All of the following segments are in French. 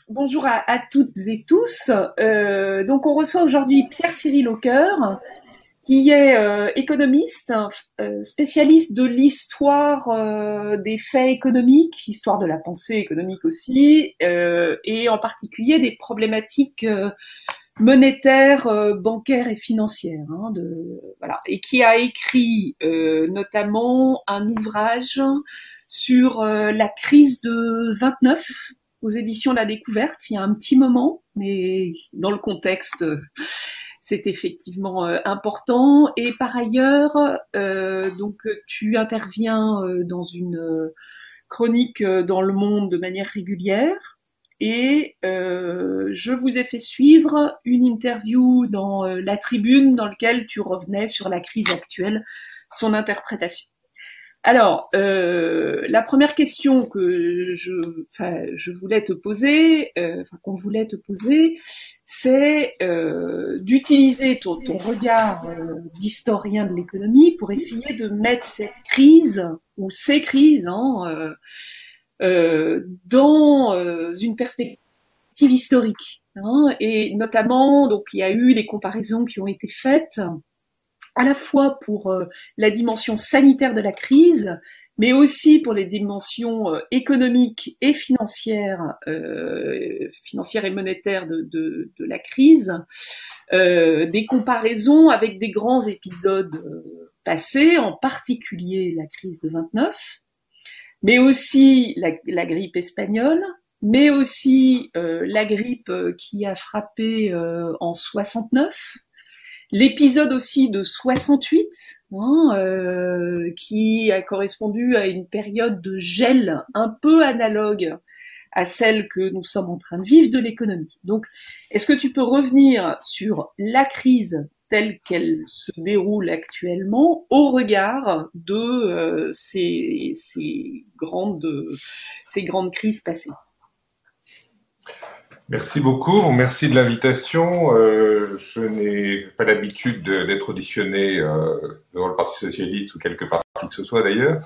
Bonjour à toutes et tous. Donc on reçoit aujourd'hui Pierre-Cyril Aucœur, qui est économiste, spécialiste de l'histoire des faits économiques, histoire de la pensée économique aussi, et en particulier des problématiques monétaires, bancaires et financières. Voilà, et qui a écrit notamment un ouvrage sur la crise de 29 aux éditions La Découverte, il y a un petit moment, mais dans le contexte, c'est effectivement important. Et par ailleurs, donc tu interviens dans une chronique dans Le Monde de manière régulière. Et je vous ai fait suivre une interview dans La Tribune dans laquelle tu revenais sur la crise actuelle, son interprétation. Alors, la première question que je voulais te poser, qu'on voulait te poser, c'est d'utiliser ton regard d'historien de l'économie pour essayer de mettre cette crise ou ces crises dans une perspective historique. Et notamment, donc il y a eu des comparaisons qui ont été faites à la fois pour la dimension sanitaire de la crise, mais aussi pour les dimensions économiques et financières et monétaires de la crise, des comparaisons avec des grands épisodes passés, en particulier la crise de 29, mais aussi la grippe espagnole, mais aussi la grippe qui a frappé en 69, l'épisode aussi de 68, qui a correspondu à une période de gel un peu analogue à celle que nous sommes en train de vivre de l'économie. Donc, est-ce que tu peux revenir sur la crise telle qu'elle se déroule actuellement au regard de ces grandes crises passées? Merci beaucoup, merci de l'invitation. Je n'ai pas l'habitude d'être auditionné devant le Parti socialiste ou quelque parti que ce soit d'ailleurs.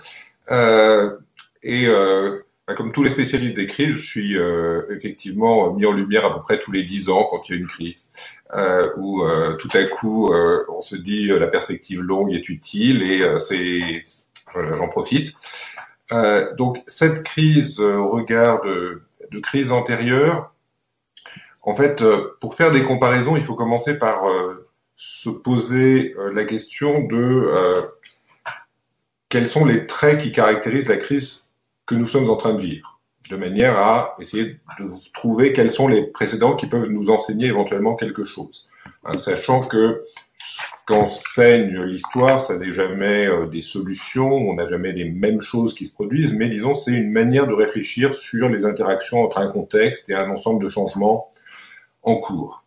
Comme tous les spécialistes des crises, je suis effectivement mis en lumière à peu près tous les 10 ans quand il y a une crise, où tout à coup on se dit la perspective longue est utile et j'en profite. Donc cette crise au regard de crises antérieures, en fait, pour faire des comparaisons, il faut commencer par se poser la question de quels sont les traits qui caractérisent la crise que nous sommes en train de vivre, de manière à essayer de trouver quels sont les précédents qui peuvent nous enseigner éventuellement quelque chose. Sachant que qu'enseigne l'histoire, ça n'est jamais des solutions, on n'a jamais les mêmes choses qui se produisent, mais disons, c'est une manière de réfléchir sur les interactions entre un contexte et un ensemble de changements en cours.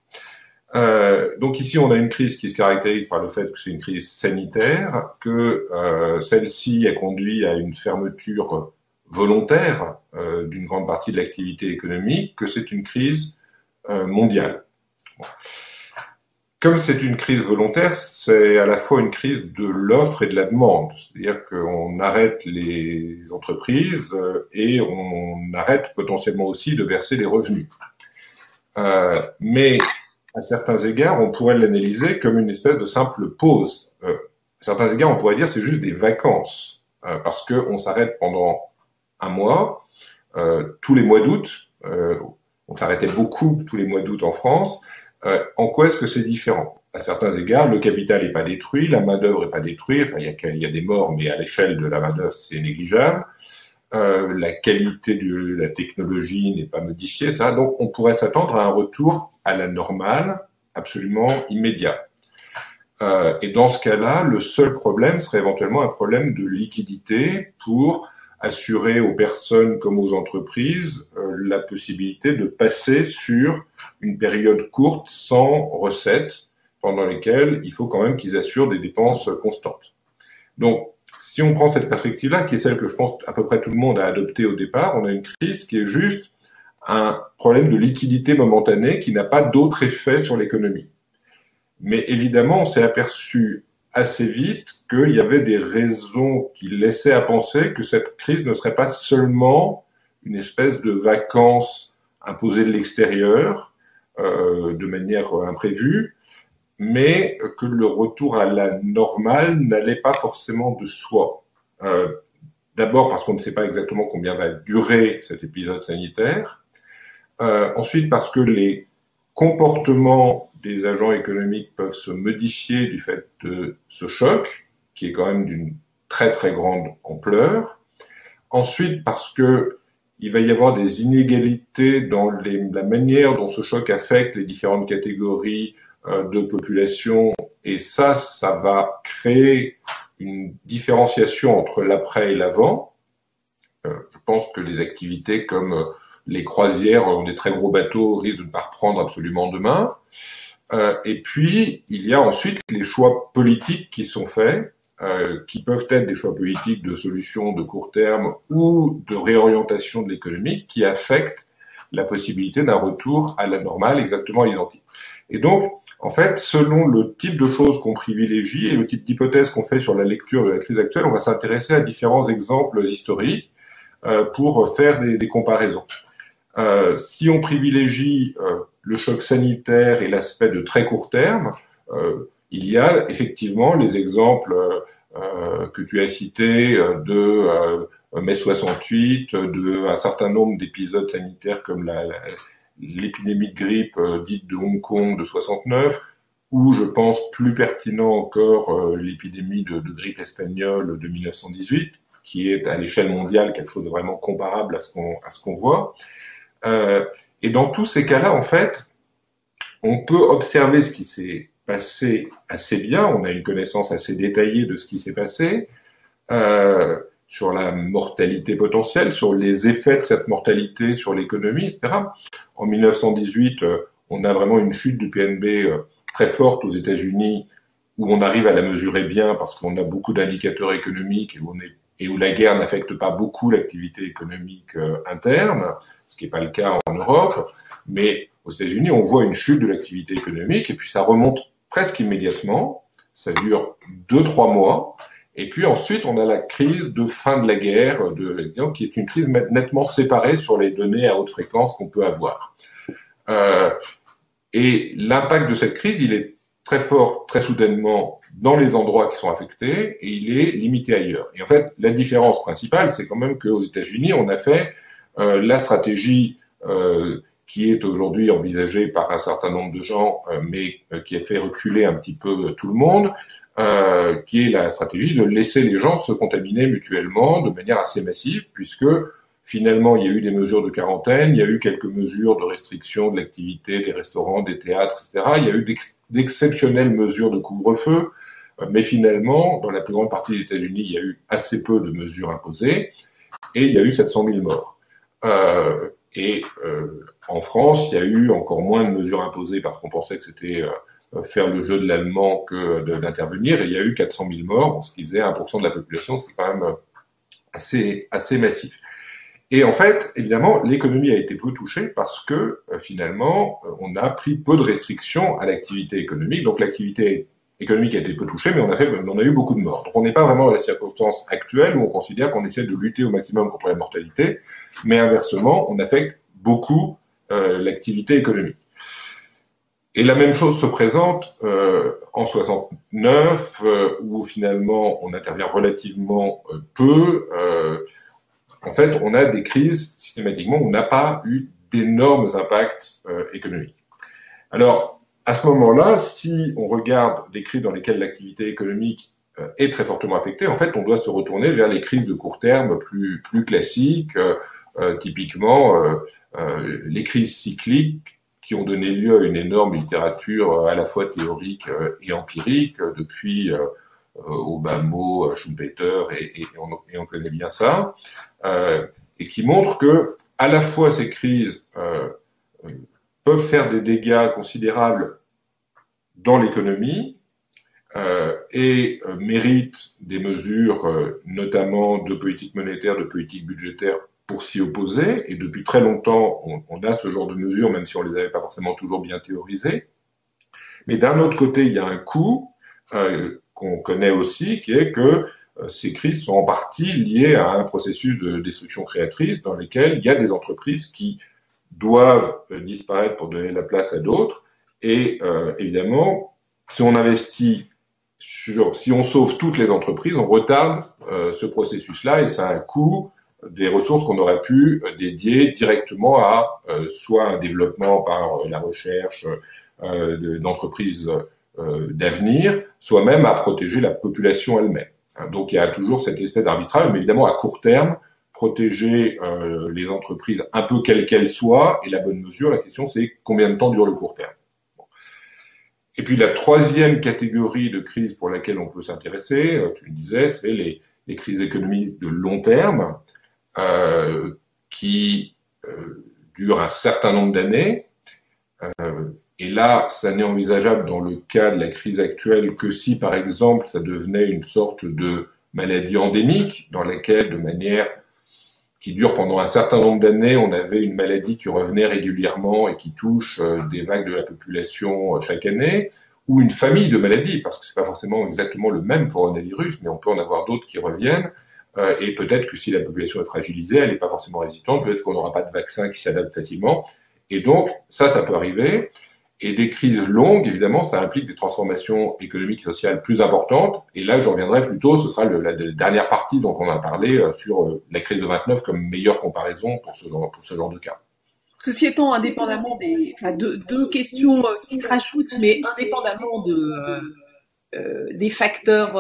Donc ici, on a une crise qui se caractérise par le fait que c'est une crise sanitaire, que celle-ci a conduit à une fermeture volontaire d'une grande partie de l'activité économique, que c'est une crise mondiale. Comme c'est une crise volontaire, c'est à la fois une crise de l'offre et de la demande. C'est-à-dire qu'on arrête les entreprises et on arrête potentiellement aussi de verser des revenus. Mais à certains égards, on pourrait l'analyser comme une espèce de simple pause. À certains égards, on pourrait dire que c'est juste des vacances, parce qu'on s'arrête pendant un mois, tous les mois d'août, on s'arrêtait beaucoup tous les mois d'août en France. En quoi est-ce que c'est différent? À certains égards, le capital n'est pas détruit, la main-d'œuvre n'est pas détruite, enfin, il y a des morts, mais à l'échelle de la main-d'œuvre, c'est négligeable. La qualité de la technologie n'est pas modifiée, ça. Donc, on pourrait s'attendre à un retour à la normale absolument immédiat. Et dans ce cas-là, le seul problème serait éventuellement un problème de liquidité pour assurer aux personnes comme aux entreprises la possibilité de passer sur une période courte sans recettes, pendant lesquelles il faut quand même qu'ils assurent des dépenses constantes. Donc, si on prend cette perspective-là, qui est celle que je pense à peu près tout le monde a adoptée au départ, on a une crise qui est juste un problème de liquidité momentanée qui n'a pas d'autre effet sur l'économie. Mais évidemment, on s'est aperçu assez vite qu'il y avait des raisons qui laissaient à penser que cette crise ne serait pas seulement une espèce de vacances imposée de l'extérieur de manière imprévue, mais que le retour à la normale n'allait pas forcément de soi. D'abord parce qu'on ne sait pas exactement combien va durer cet épisode sanitaire. Ensuite parce que les comportements des agents économiques peuvent se modifier du fait de ce choc, qui est quand même d'une très très grande ampleur. Ensuite parce que il va y avoir des inégalités dans la manière dont ce choc affecte les différentes catégories de population, et ça va créer une différenciation entre l'après et l'avant. Je pense que les activités comme les croisières, des très gros bateaux, risquent de ne pas reprendre absolument demain. Et puis, il y a ensuite les choix politiques qui sont faits, qui peuvent être des choix politiques de solutions de court terme ou de réorientation de l'économie, qui affectent la possibilité d'un retour à la normale exactement identique. Et donc, en fait, selon le type de choses qu'on privilégie et le type d'hypothèse qu'on fait sur la lecture de la crise actuelle, on va s'intéresser à différents exemples historiques pour faire des comparaisons. Si on privilégie le choc sanitaire et l'aspect de très court terme, il y a effectivement les exemples que tu as cités de mai 68, de un certain nombre d'épisodes sanitaires comme l'épidémie de grippe dite de Hong Kong de 69, ou je pense plus pertinent encore l'épidémie de grippe espagnole de 1918, qui est à l'échelle mondiale quelque chose de vraiment comparable à ce qu'on voit. Et dans tous ces cas-là, en fait, on peut observer ce qui s'est passé assez bien, on a une connaissance assez détaillée de ce qui s'est passé, sur la mortalité potentielle, sur les effets de cette mortalité sur l'économie, etc. En 1918, on a vraiment une chute du PNB très forte aux États-Unis, où on arrive à la mesurer bien parce qu'on a beaucoup d'indicateurs économiques et où la guerre n'affecte pas beaucoup l'activité économique interne, ce qui n'est pas le cas en Europe. Mais aux États-Unis, on voit une chute de l'activité économique et puis ça remonte presque immédiatement. Ça dure 2-3 mois. Et puis ensuite, on a la crise de fin de la guerre, qui est une crise nettement séparée sur les données à haute fréquence qu'on peut avoir. Et l'impact de cette crise, il est très fort, très soudainement, dans les endroits qui sont affectés, et il est limité ailleurs. Et en fait, la différence principale, c'est quand même qu'aux États-Unis, on a fait la stratégie qui est aujourd'hui envisagée par un certain nombre de gens, mais qui a fait reculer un petit peu tout le monde, qui est la stratégie de laisser les gens se contaminer mutuellement de manière assez massive, puisque finalement, il y a eu des mesures de quarantaine, il y a eu quelques mesures de restriction de l'activité des restaurants, des théâtres, etc. Il y a eu d'exceptionnelles mesures de couvre-feu, mais finalement, dans la plus grande partie des États-Unis, il y a eu assez peu de mesures imposées, et il y a eu 700 000 morts. En France, il y a eu encore moins de mesures imposées parce qu'on pensait que c'était faire le jeu de l'allemand que d'intervenir, et il y a eu 400 000 morts, ce qui faisait 1% de la population, ce qui est quand même assez massif. Et en fait, évidemment, l'économie a été peu touchée parce que finalement, on a pris peu de restrictions à l'activité économique. Donc l'activité économique a été peu touchée, mais on a eu beaucoup de morts. Donc on n'est pas vraiment dans la circonstance actuelle où on considère qu'on essaie de lutter au maximum contre la mortalité, mais inversement, on affecte beaucoup l'activité économique. Et la même chose se présente en 69, où finalement on intervient relativement peu. En fait, on a des crises systématiquement où on n'a pas eu d'énormes impacts économiques. Alors, à ce moment-là, si on regarde des crises dans lesquelles l'activité économique est très fortement affectée, en fait, on doit se retourner vers les crises de court terme plus classiques, typiquement les crises cycliques qui ont donné lieu à une énorme littérature à la fois théorique et empirique depuis Obama, Schumpeter, et on connaît bien ça, et qui montre que à la fois ces crises peuvent faire des dégâts considérables dans l'économie et méritent des mesures, notamment de politique monétaire, de politique budgétaire, pour s'y opposer. Et depuis très longtemps, on a ce genre de mesures, même si on les avait pas forcément toujours bien théorisées. Mais d'un autre côté, il y a un coût qu'on connaît aussi, qui est que ces crises sont en partie liées à un processus de destruction créatrice dans lequel il y a des entreprises qui doivent disparaître pour donner la place à d'autres. Et évidemment, si on investit si on sauve toutes les entreprises, on retarde ce processus-là et ça a un coût des ressources qu'on aurait pu dédier directement à soit un développement par la recherche d'entreprises d'avenir, soit même à protéger la population elle-même. Donc il y a toujours cette espèce d'arbitrage, mais évidemment à court terme, protéger les entreprises un peu quelles qu'elles soient est la bonne mesure. La question c'est combien de temps dure le court terme. Et puis la troisième catégorie de crise pour laquelle on peut s'intéresser, tu le disais, c'est les crises économiques de long terme qui durent un certain nombre d'années. Et là, ça n'est envisageable dans le cas de la crise actuelle que si, par exemple, ça devenait une sorte de maladie endémique dans laquelle, de manière qui dure pendant un certain nombre d'années, on avait une maladie qui revenait régulièrement et qui touche des vagues de la population chaque année, ou une famille de maladies, parce que c'est pas forcément exactement le même coronavirus, mais on peut en avoir d'autres qui reviennent, et peut-être que si la population est fragilisée, elle n'est pas forcément résistante, peut-être qu'on n'aura pas de vaccin qui s'adapte facilement, et donc ça peut arriver. Et des crises longues, évidemment, ça implique des transformations économiques et sociales plus importantes. Et là, je reviendrai plus tôt, ce sera la dernière partie dont on a parlé sur la crise de 29 comme meilleure comparaison pour ce genre de cas. Ceci étant, indépendamment deux questions qui se rajoutent, mais indépendamment des facteurs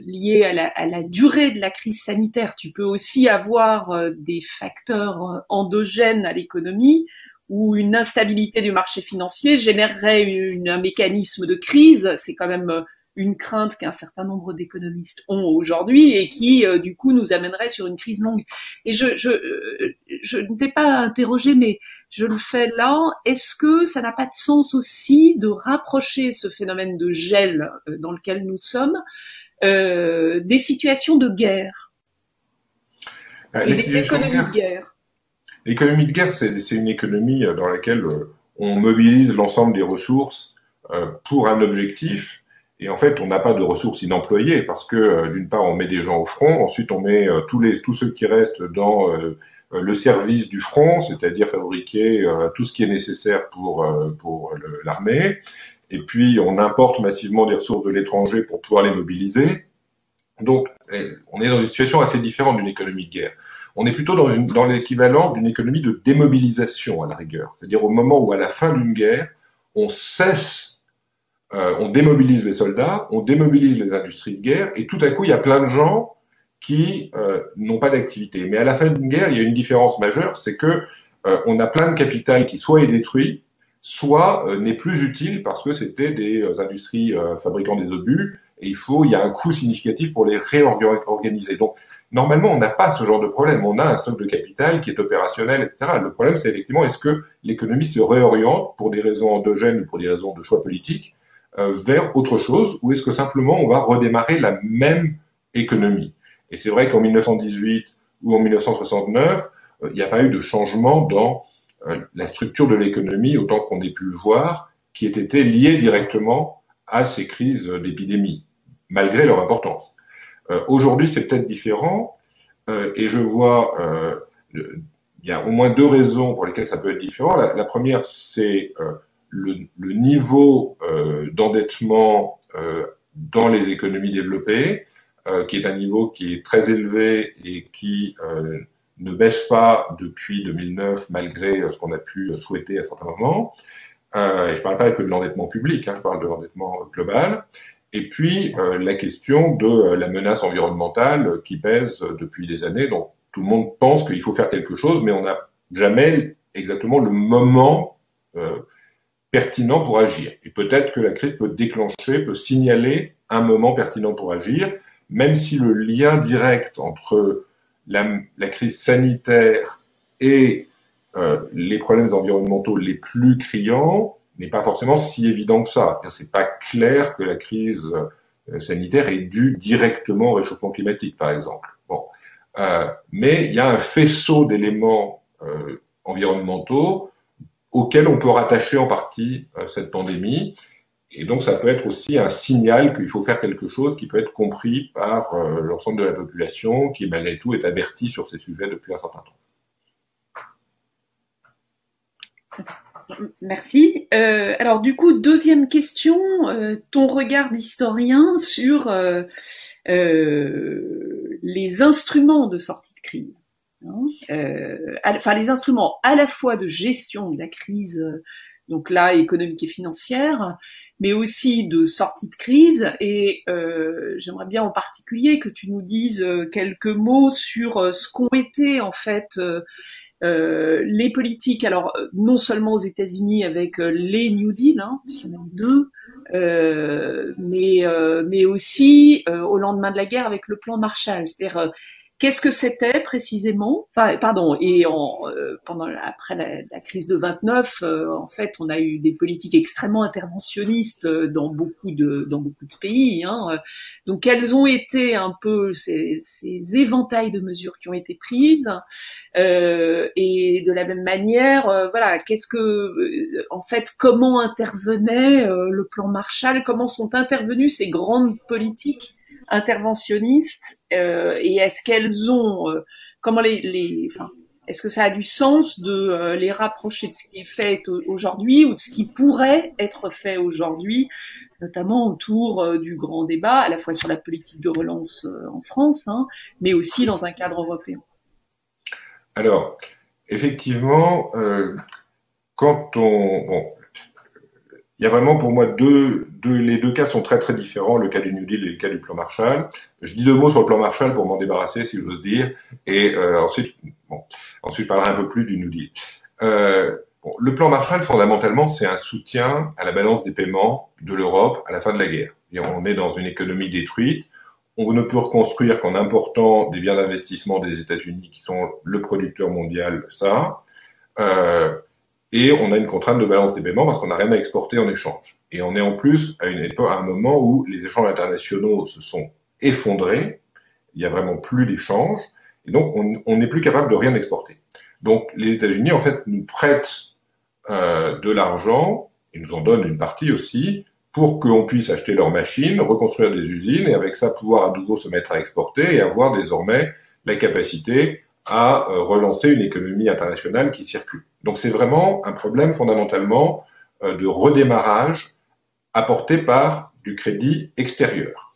liés à la durée de la crise sanitaire, tu peux aussi avoir des facteurs endogènes à l'économie, où une instabilité du marché financier générerait un mécanisme de crise. C'est quand même une crainte qu'un certain nombre d'économistes ont aujourd'hui et qui, du coup, nous amènerait sur une crise longue. Et je ne t'ai pas interrogé, mais je le fais là. Est-ce que ça n'a pas de sens aussi de rapprocher ce phénomène de gel dans lequel nous sommes des situations de guerre et des économies de guerre? L'économie de guerre, c'est une économie dans laquelle on mobilise l'ensemble des ressources pour un objectif. Et en fait, on n'a pas de ressources inemployées parce que d'une part, on met des gens au front, ensuite on met tous ceux qui restent dans le service du front, c'est-à-dire fabriquer tout ce qui est nécessaire pour l'armée. Et puis, on importe massivement des ressources de l'étranger pour pouvoir les mobiliser. Donc, on est dans une situation assez différente d'une économie de guerre. On est plutôt dans l'équivalent d'une économie de démobilisation à la rigueur. C'est-à-dire au moment où, à la fin d'une guerre, on démobilise les soldats, on démobilise les industries de guerre, et tout à coup, il y a plein de gens qui n'ont pas d'activité. Mais à la fin d'une guerre, il y a une différence majeure, c'est que on a plein de capital qui soit est détruit, soit n'est plus utile parce que c'était des industries fabriquant des obus, et il y a un coût significatif pour les réorganiser. Donc, normalement, on n'a pas ce genre de problème. On a un stock de capital qui est opérationnel, etc. Le problème, c'est effectivement, est-ce que l'économie se réoriente pour des raisons endogènes ou pour des raisons de choix politiques vers autre chose, ou est-ce que simplement on va redémarrer la même économie? Et c'est vrai qu'en 1918 ou en 1969, il n'y a pas eu de changement dans la structure de l'économie autant qu'on ait pu le voir, qui ait été liée directement à ces crises d'épidémie, malgré leur importance. Aujourd'hui, c'est peut-être différent, et je vois, il y a au moins deux raisons pour lesquelles ça peut être différent. La première, c'est le niveau d'endettement dans les économies développées, qui est un niveau qui est très élevé et qui ne baisse pas depuis 2009 malgré ce qu'on a pu souhaiter à certains moments. Et je ne parle pas que de l'endettement public, je parle de l'endettement global. Et puis la question de la menace environnementale qui pèse depuis des années. Donc tout le monde pense qu'il faut faire quelque chose, mais on n'a jamais exactement le moment pertinent pour agir. Et peut-être que la crise peut signaler un moment pertinent pour agir, même si le lien direct entre la crise sanitaire et les problèmes environnementaux les plus criants n'est pas forcément si évident que ça. C'est pas clair que la crise sanitaire est due directement au réchauffement climatique, par exemple. Bon, mais il y a un faisceau d'éléments environnementaux auxquels on peut rattacher en partie cette pandémie. Et donc, ça peut être aussi un signal qu'il faut faire quelque chose qui peut être compris par l'ensemble de la population qui, malgré tout, est avertie sur ces sujets depuis un certain temps. Merci. Alors du coup, deuxième question, ton regard d'historien sur les instruments de sortie de crise. Hein, enfin, les instruments à la fois de gestion de la crise, donc là, économique et financière, mais aussi de sortie de crise. Et j'aimerais bien en particulier que tu nous dises quelques mots sur ce qu'ont été en fait les politiques, alors non seulement aux États-Unis avec les New Deal, hein, puisqu'il y en a eu deux, mais aussi au lendemain de la guerre avec le plan Marshall. C'est-à-dire qu'est-ce que c'était précisément, enfin, pardon, et après la crise de 29, en fait, on a eu des politiques extrêmement interventionnistes dans beaucoup de pays. Hein. Donc, quels ont été un peu ces éventails de mesures qui ont été prises et de la même manière, voilà, en fait, comment intervenait le plan Marshall, comment sont intervenues ces grandes politiques interventionnistes et est-ce qu'elles ont, comment enfin, est-ce que ça a du sens de les rapprocher de ce qui est fait aujourd'hui ou de ce qui pourrait être fait aujourd'hui, notamment autour du grand débat, à la fois sur la politique de relance en France, hein, mais aussi dans un cadre européen. Alors, effectivement, quand on... Bon, il y a vraiment pour moi les deux cas sont très très différents, le cas du New Deal et le cas du plan Marshall. Je dis deux mots sur le plan Marshall pour m'en débarrasser, si j'ose dire, et ensuite je parlerai un peu plus du New Deal. Bon, le plan Marshall, fondamentalement, c'est un soutien à la balance des paiements de l'Europe à la fin de la guerre. On est dans une économie détruite. On ne peut reconstruire qu'en important des biens d'investissement des États-Unis, qui sont le producteur mondial, ça. Et on a une contrainte de balance des paiements parce qu'on n'a rien à exporter en échange. Et on est en plus à un moment où les échanges internationaux se sont effondrés, il y a vraiment plus d'échanges, et donc on n'est plus capable de rien exporter. Donc les États-Unis, en fait, nous prêtent de l'argent, ils nous en donnent une partie aussi, pour qu'on puisse acheter leurs machines, reconstruire des usines, et avec ça pouvoir à nouveau se mettre à exporter et avoir désormais la capacité à relancer une économie internationale qui circule. Donc c'est vraiment un problème fondamentalement de redémarrage apporté par du crédit extérieur.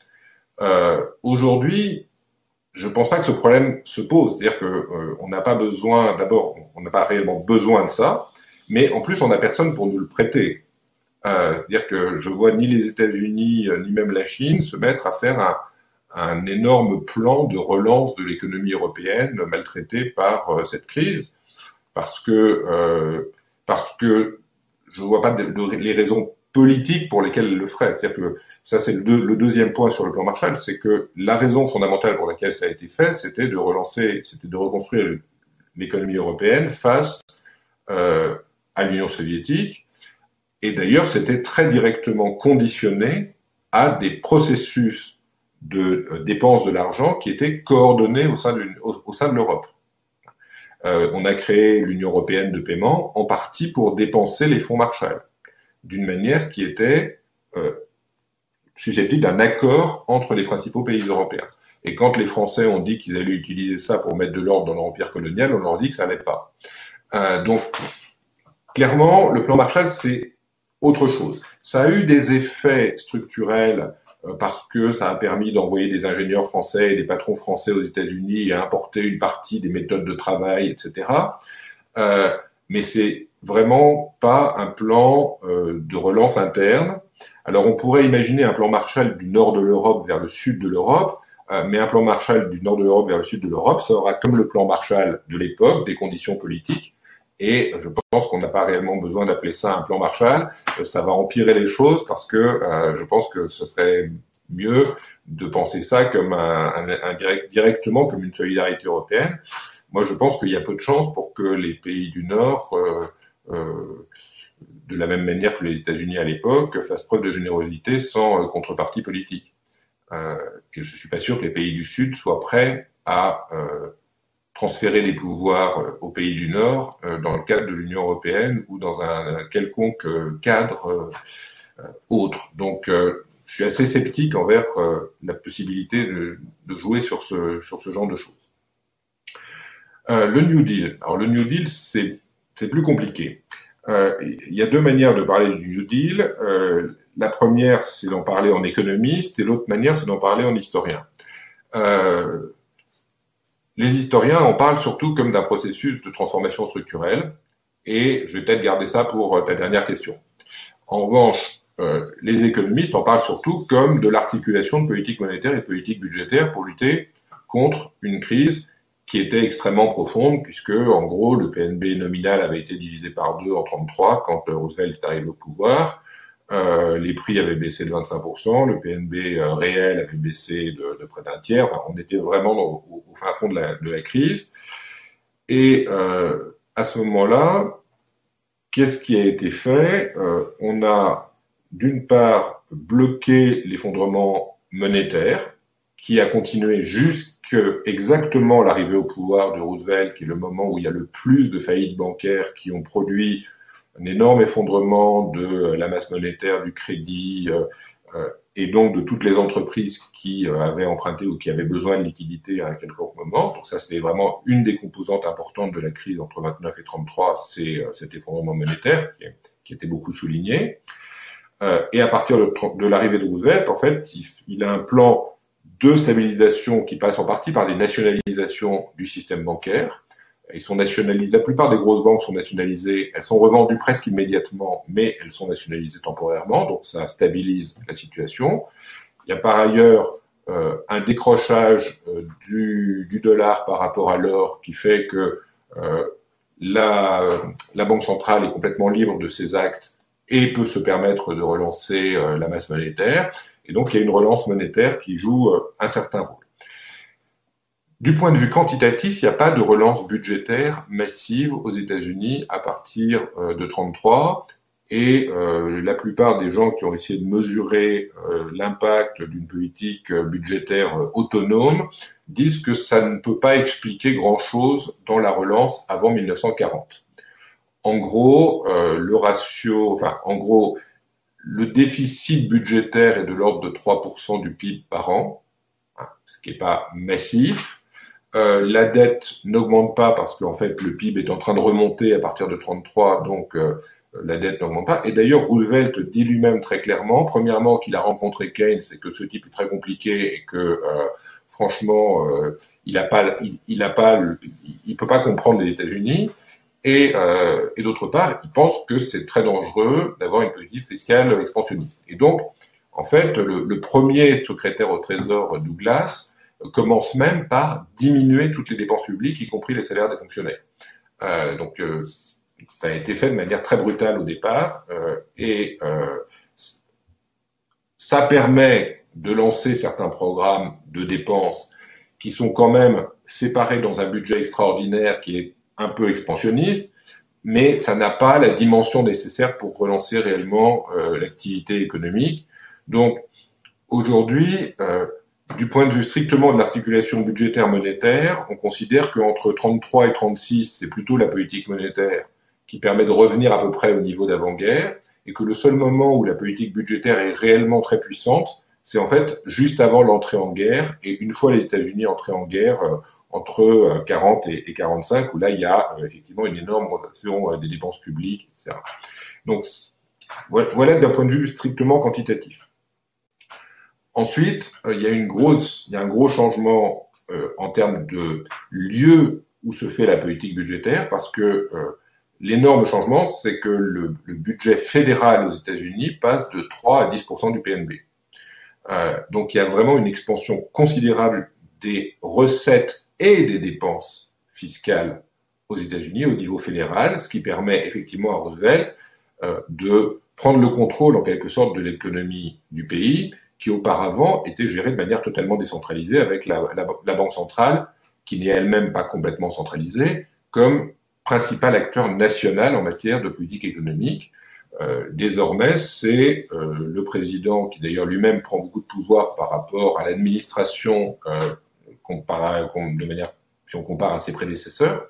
Aujourd'hui, je ne pense pas que ce problème se pose, c'est-à-dire qu'on n'a pas besoin, d'abord, on n'a pas réellement besoin de ça, mais en plus on n'a personne pour nous le prêter. C'est-à-dire que je vois ni les États-Unis ni même la Chine se mettre à faire un énorme plan de relance de l'économie européenne maltraitée par cette crise, parce que je ne vois pas les raisons politiques pour lesquelles elle le ferait. C'est-à-dire que ça, c'est le deuxième point sur le plan Marshall, c'est que la raison fondamentale pour laquelle ça a été fait, c'était de reconstruire l'économie européenne face à l'Union soviétique. Et d'ailleurs, c'était très directement conditionné à des processus de dépenses de l'argent qui étaient coordonnés au sein de l'Europe. On a créé l'Union européenne de paiement en partie pour dépenser les fonds Marshall, d'une manière qui était susceptible d'un accord entre les principaux pays européens. Et quand les Français ont dit qu'ils allaient utiliser ça pour mettre de l'ordre dans leur empire colonial, on leur dit que ça n'allait pas. Donc, clairement, le plan Marshall, c'est autre chose. Ça a eu des effets structurels parce que ça a permis d'envoyer des ingénieurs français et des patrons français aux États-Unis et à importer une partie des méthodes de travail, etc. Mais c'est vraiment pas un plan de relance interne. Alors on pourrait imaginer un plan Marshall du nord de l'Europe vers le sud de l'Europe, mais un plan Marshall du nord de l'Europe vers le sud de l'Europe, ça aura comme le plan Marshall de l'époque des conditions politiques. Et je pense qu'on n'a pas réellement besoin d'appeler ça un plan Marshall. Ça va empirer les choses parce que je pense que ce serait mieux de penser ça comme directement comme une solidarité européenne. Moi, je pense qu'il y a peu de chances pour que les pays du Nord, de la même manière que les États-Unis à l'époque, fassent preuve de générosité sans contrepartie politique. Que je suis pas sûr que les pays du Sud soient prêts à transférer des pouvoirs aux pays du Nord dans le cadre de l'Union européenne ou dans un quelconque cadre autre. Donc, je suis assez sceptique envers la possibilité de jouer sur ce genre de choses. Le New Deal. Alors, le New Deal, c'est plus compliqué. Il y a deux manières de parler du New Deal. La première, c'est d'en parler en économiste, et l'autre manière, c'est d'en parler en historien. Les historiens en parlent surtout comme d'un processus de transformation structurelle, et je vais peut-être garder ça pour ta dernière question. En revanche, les économistes en parlent surtout comme de l'articulation de politique monétaire et de politique budgétaire pour lutter contre une crise qui était extrêmement profonde, puisque, en gros, le PNB nominal avait été divisé par 2 en 1933 quand Roosevelt est arrivé au pouvoir. Les prix avaient baissé de 25%, le PNB réel avait baissé de près d'un tiers. Enfin, on était vraiment au fin fond de la crise. Et à ce moment-là, qu'est-ce qui a été fait? On a, d'une part, bloqué l'effondrement monétaire, qui a continué jusqu'à exactement l'arrivée au pouvoir de Roosevelt, qui est le moment où il y a le plus de faillites bancaires qui ont produit un énorme effondrement de la masse monétaire, du crédit, et donc de toutes les entreprises qui avaient emprunté ou qui avaient besoin de liquidités à un quelconque moment. Donc ça, c'était vraiment une des composantes importantes de la crise entre 29 et 33, c'est cet effondrement monétaire qui était beaucoup souligné. Et à partir de l'arrivée de Roosevelt, en fait, il a un plan de stabilisation qui passe en partie par des nationalisations du système bancaire. Ils sont nationalisés. La plupart des grosses banques sont nationalisées. Elles sont revendues presque immédiatement, mais elles sont nationalisées temporairement. Donc, ça stabilise la situation. Il y a par ailleurs un décrochage du dollar par rapport à l'or qui fait que la Banque centrale est complètement libre de ses actes et peut se permettre de relancer la masse monétaire. Et donc, il y a une relance monétaire qui joue un certain rôle. Du point de vue quantitatif, il n'y a pas de relance budgétaire massive aux États-Unis à partir de 1933. Et la plupart des gens qui ont essayé de mesurer l'impact d'une politique budgétaire autonome disent que ça ne peut pas expliquer grand-chose dans la relance avant 1940. En gros, le déficit budgétaire est de l'ordre de 3% du PIB par an, ce qui n'est pas massif. La dette n'augmente pas parce qu'en fait le PIB est en train de remonter à partir de 1933, donc la dette n'augmente pas. Et d'ailleurs, Roosevelt dit lui-même très clairement, premièrement, qu'il a rencontré Keynes et que ce type est très compliqué et que franchement, il peut pas comprendre les États-Unis. Et d'autre part, il pense que c'est très dangereux d'avoir une politique fiscale expansionniste. Et donc, en fait, le premier secrétaire au Trésor, Douglas, commence même par diminuer toutes les dépenses publiques, y compris les salaires des fonctionnaires. Donc, ça a été fait de manière très brutale au départ, et ça permet de lancer certains programmes de dépenses qui sont quand même séparés dans un budget extraordinaire qui est un peu expansionniste, mais ça n'a pas la dimension nécessaire pour relancer réellement l'activité économique. Donc, aujourd'hui, du point de vue strictement de l'articulation budgétaire monétaire, on considère qu'entre 33 et 36, c'est plutôt la politique monétaire qui permet de revenir à peu près au niveau d'avant-guerre, et que le seul moment où la politique budgétaire est réellement très puissante, c'est en fait juste avant l'entrée en guerre, et une fois les États-Unis entrés en guerre, entre 40 et 45, où là il y a effectivement une énorme rotation des dépenses publiques, etc. Donc voilà d'un point de vue strictement quantitatif. Ensuite, il y a un gros changement en termes de lieu où se fait la politique budgétaire, parce que l'énorme changement, c'est que le budget fédéral aux États-Unis passe de 3 à 10% du PNB. Donc il y a vraiment une expansion considérable des recettes et des dépenses fiscales aux États-Unis au niveau fédéral, ce qui permet effectivement à Roosevelt de prendre le contrôle en quelque sorte de l'économie du pays, qui auparavant était gérée de manière totalement décentralisée avec la Banque centrale, qui n'est elle-même pas complètement centralisée, comme principal acteur national en matière de politique économique. Désormais, c'est le président qui d'ailleurs lui-même prend beaucoup de pouvoir par rapport à l'administration de manière, si on compare à ses prédécesseurs.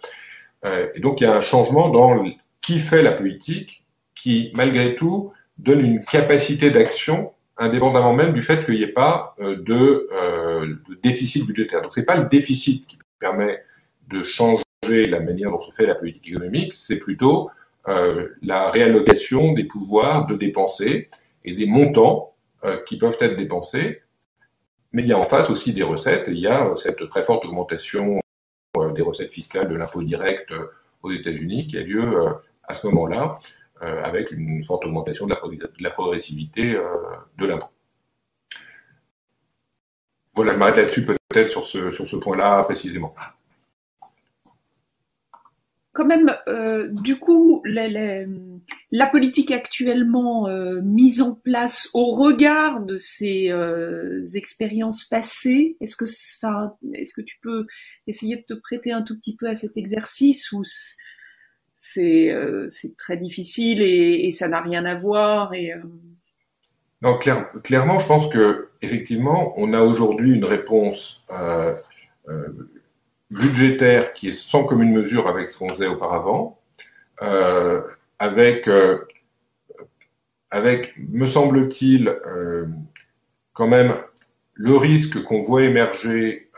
Et donc il y a un changement dans qui fait la politique, qui malgré tout donne une capacité d'action indépendamment même du fait qu'il n'y ait pas de déficit budgétaire. Donc c'est pas le déficit qui permet de changer la manière dont se fait la politique économique, c'est plutôt la réallocation des pouvoirs de dépenser et des montants qui peuvent être dépensés. Mais il y a en face aussi des recettes, et il y a cette très forte augmentation des recettes fiscales de l'impôt direct aux États-Unis qui a lieu à ce moment-là, avec une forte augmentation de la progressivité de l'impôt. Voilà, je m'arrête là-dessus peut-être sur ce point-là précisément. Quand même, du coup, la politique actuellement mise en place au regard de ces expériences passées, est-ce que tu peux essayer de te prêter un tout petit peu à cet exercice ou c'est très difficile et ça n'a rien à voir Non, clairement, je pense que effectivement, on a aujourd'hui une réponse budgétaire qui est sans commune mesure avec ce qu'on faisait auparavant, avec, me semble-t-il, quand même le risque qu'on voit émerger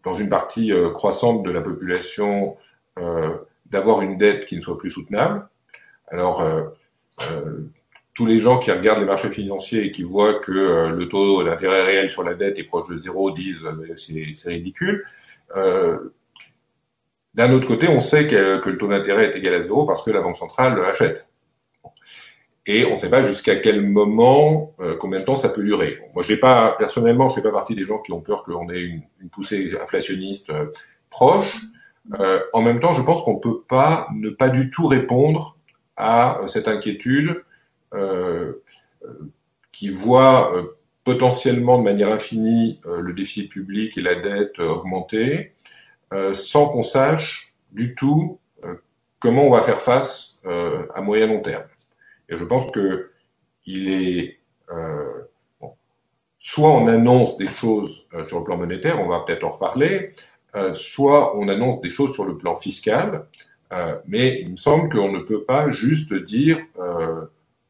dans une partie croissante de la population d'avoir une dette qui ne soit plus soutenable. Alors, tous les gens qui regardent les marchés financiers et qui voient que le taux d'intérêt réel sur la dette est proche de zéro disent c'est ridicule. D'un autre côté, on sait que le taux d'intérêt est égal à zéro parce que la Banque centrale achète. Et on ne sait pas jusqu'à quel moment, combien de temps ça peut durer. Moi, personnellement, je ne fais pas partie des gens qui ont peur qu'on ait une poussée inflationniste proche. En même temps, je pense qu'on ne peut pas ne pas du tout répondre à cette inquiétude qui voit potentiellement de manière infinie le déficit public et la dette augmenter, sans qu'on sache du tout comment on va faire face à moyen long terme. Et je pense que il est soit on annonce des choses sur le plan monétaire, on va peut-être en reparler, soit on annonce des choses sur le plan fiscal, mais il me semble qu'on ne peut pas juste dire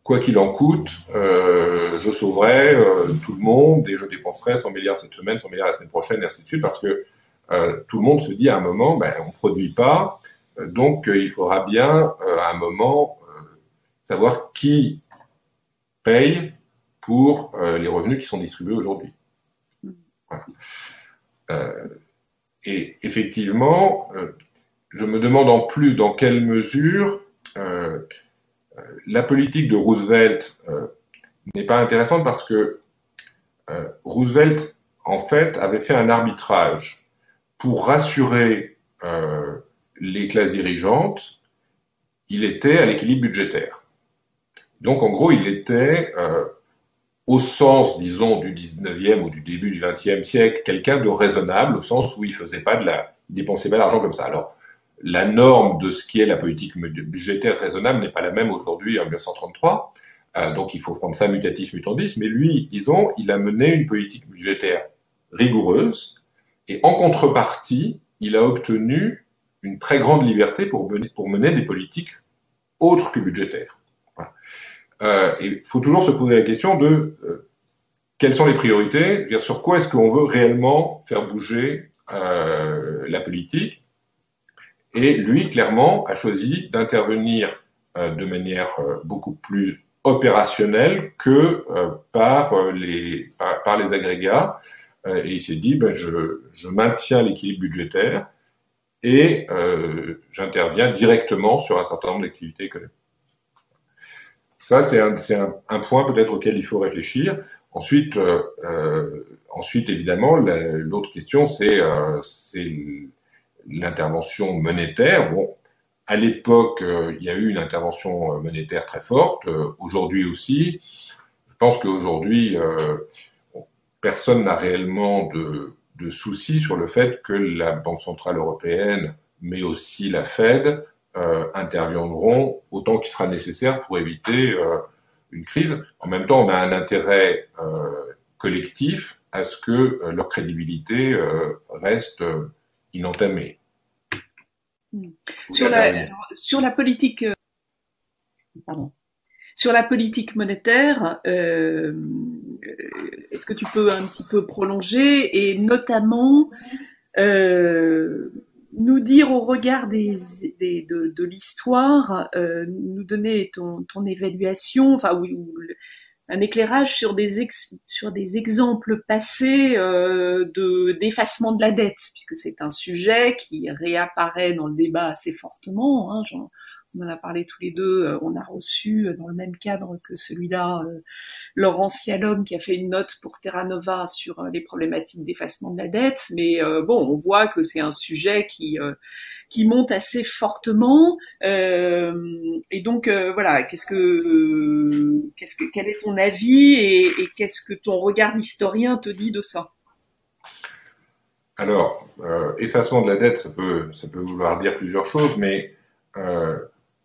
quoi qu'il en coûte, je sauverai tout le monde et je dépenserai 100 milliards cette semaine, 100 milliards la semaine prochaine, et ainsi de suite, parce que tout le monde se dit à un moment, on ne produit pas, donc il faudra bien à un moment savoir qui paye pour les revenus qui sont distribués aujourd'hui. Voilà. Et effectivement, je me demande en plus dans quelle mesure la politique de Roosevelt n'est pas intéressante parce que Roosevelt, en fait, avait fait un arbitrage pour rassurer les classes dirigeantes. Il était à l'équilibre budgétaire. Donc, en gros, il était, au sens, disons, du 19e ou du début du 20e siècle, quelqu'un de raisonnable, au sens où il dépensait pas d'argent comme ça. Alors, la norme de ce qui est la politique budgétaire raisonnable n'est pas la même aujourd'hui en 1933. Donc, il faut prendre ça mutatis mutandis. Mais lui, disons, il a mené une politique budgétaire rigoureuse. Et en contrepartie, il a obtenu une très grande liberté pour mener des politiques autres que budgétaires. Voilà. Et il faut toujours se poser la question de quelles sont les priorités, sur quoi est-ce qu'on veut réellement faire bouger la politique. Et lui, clairement, a choisi d'intervenir de manière beaucoup plus opérationnelle que par les agrégats. Et il s'est dit, je maintiens l'équilibre budgétaire et j'interviens directement sur un certain nombre d'activités économiques. Ça, c'est un point peut-être auquel il faut réfléchir. Ensuite, évidemment, l'autre question, c'est l'intervention monétaire. Bon, à l'époque, il y a eu une intervention monétaire très forte. Aujourd'hui aussi, je pense qu'aujourd'hui, personne n'a réellement de soucis sur le fait que la Banque centrale européenne, mais aussi la Fed, interviendront autant qu'il sera nécessaire pour éviter une crise. En même temps, on a un intérêt collectif à ce que leur crédibilité reste inentamée. Sur la politique, sur la politique monétaire, est-ce que tu peux un petit peu prolonger et notamment nous dire au regard des de l'histoire, nous donner ton évaluation, enfin oui, un éclairage sur sur des exemples passés d'effacement de la dette, puisque c'est un sujet qui réapparaît dans le débat assez fortement. Hein, on en a parlé tous les deux. On a reçu dans le même cadre que celui-là Laurence Yalom qui a fait une note pour Terra Nova sur les problématiques d'effacement de la dette. Mais bon, on voit que c'est un sujet qui monte assez fortement. Et donc voilà, quel est ton avis et qu'est-ce que ton regard d'historien te dit de ça? Alors, effacement de la dette, ça peut vouloir dire plusieurs choses, mais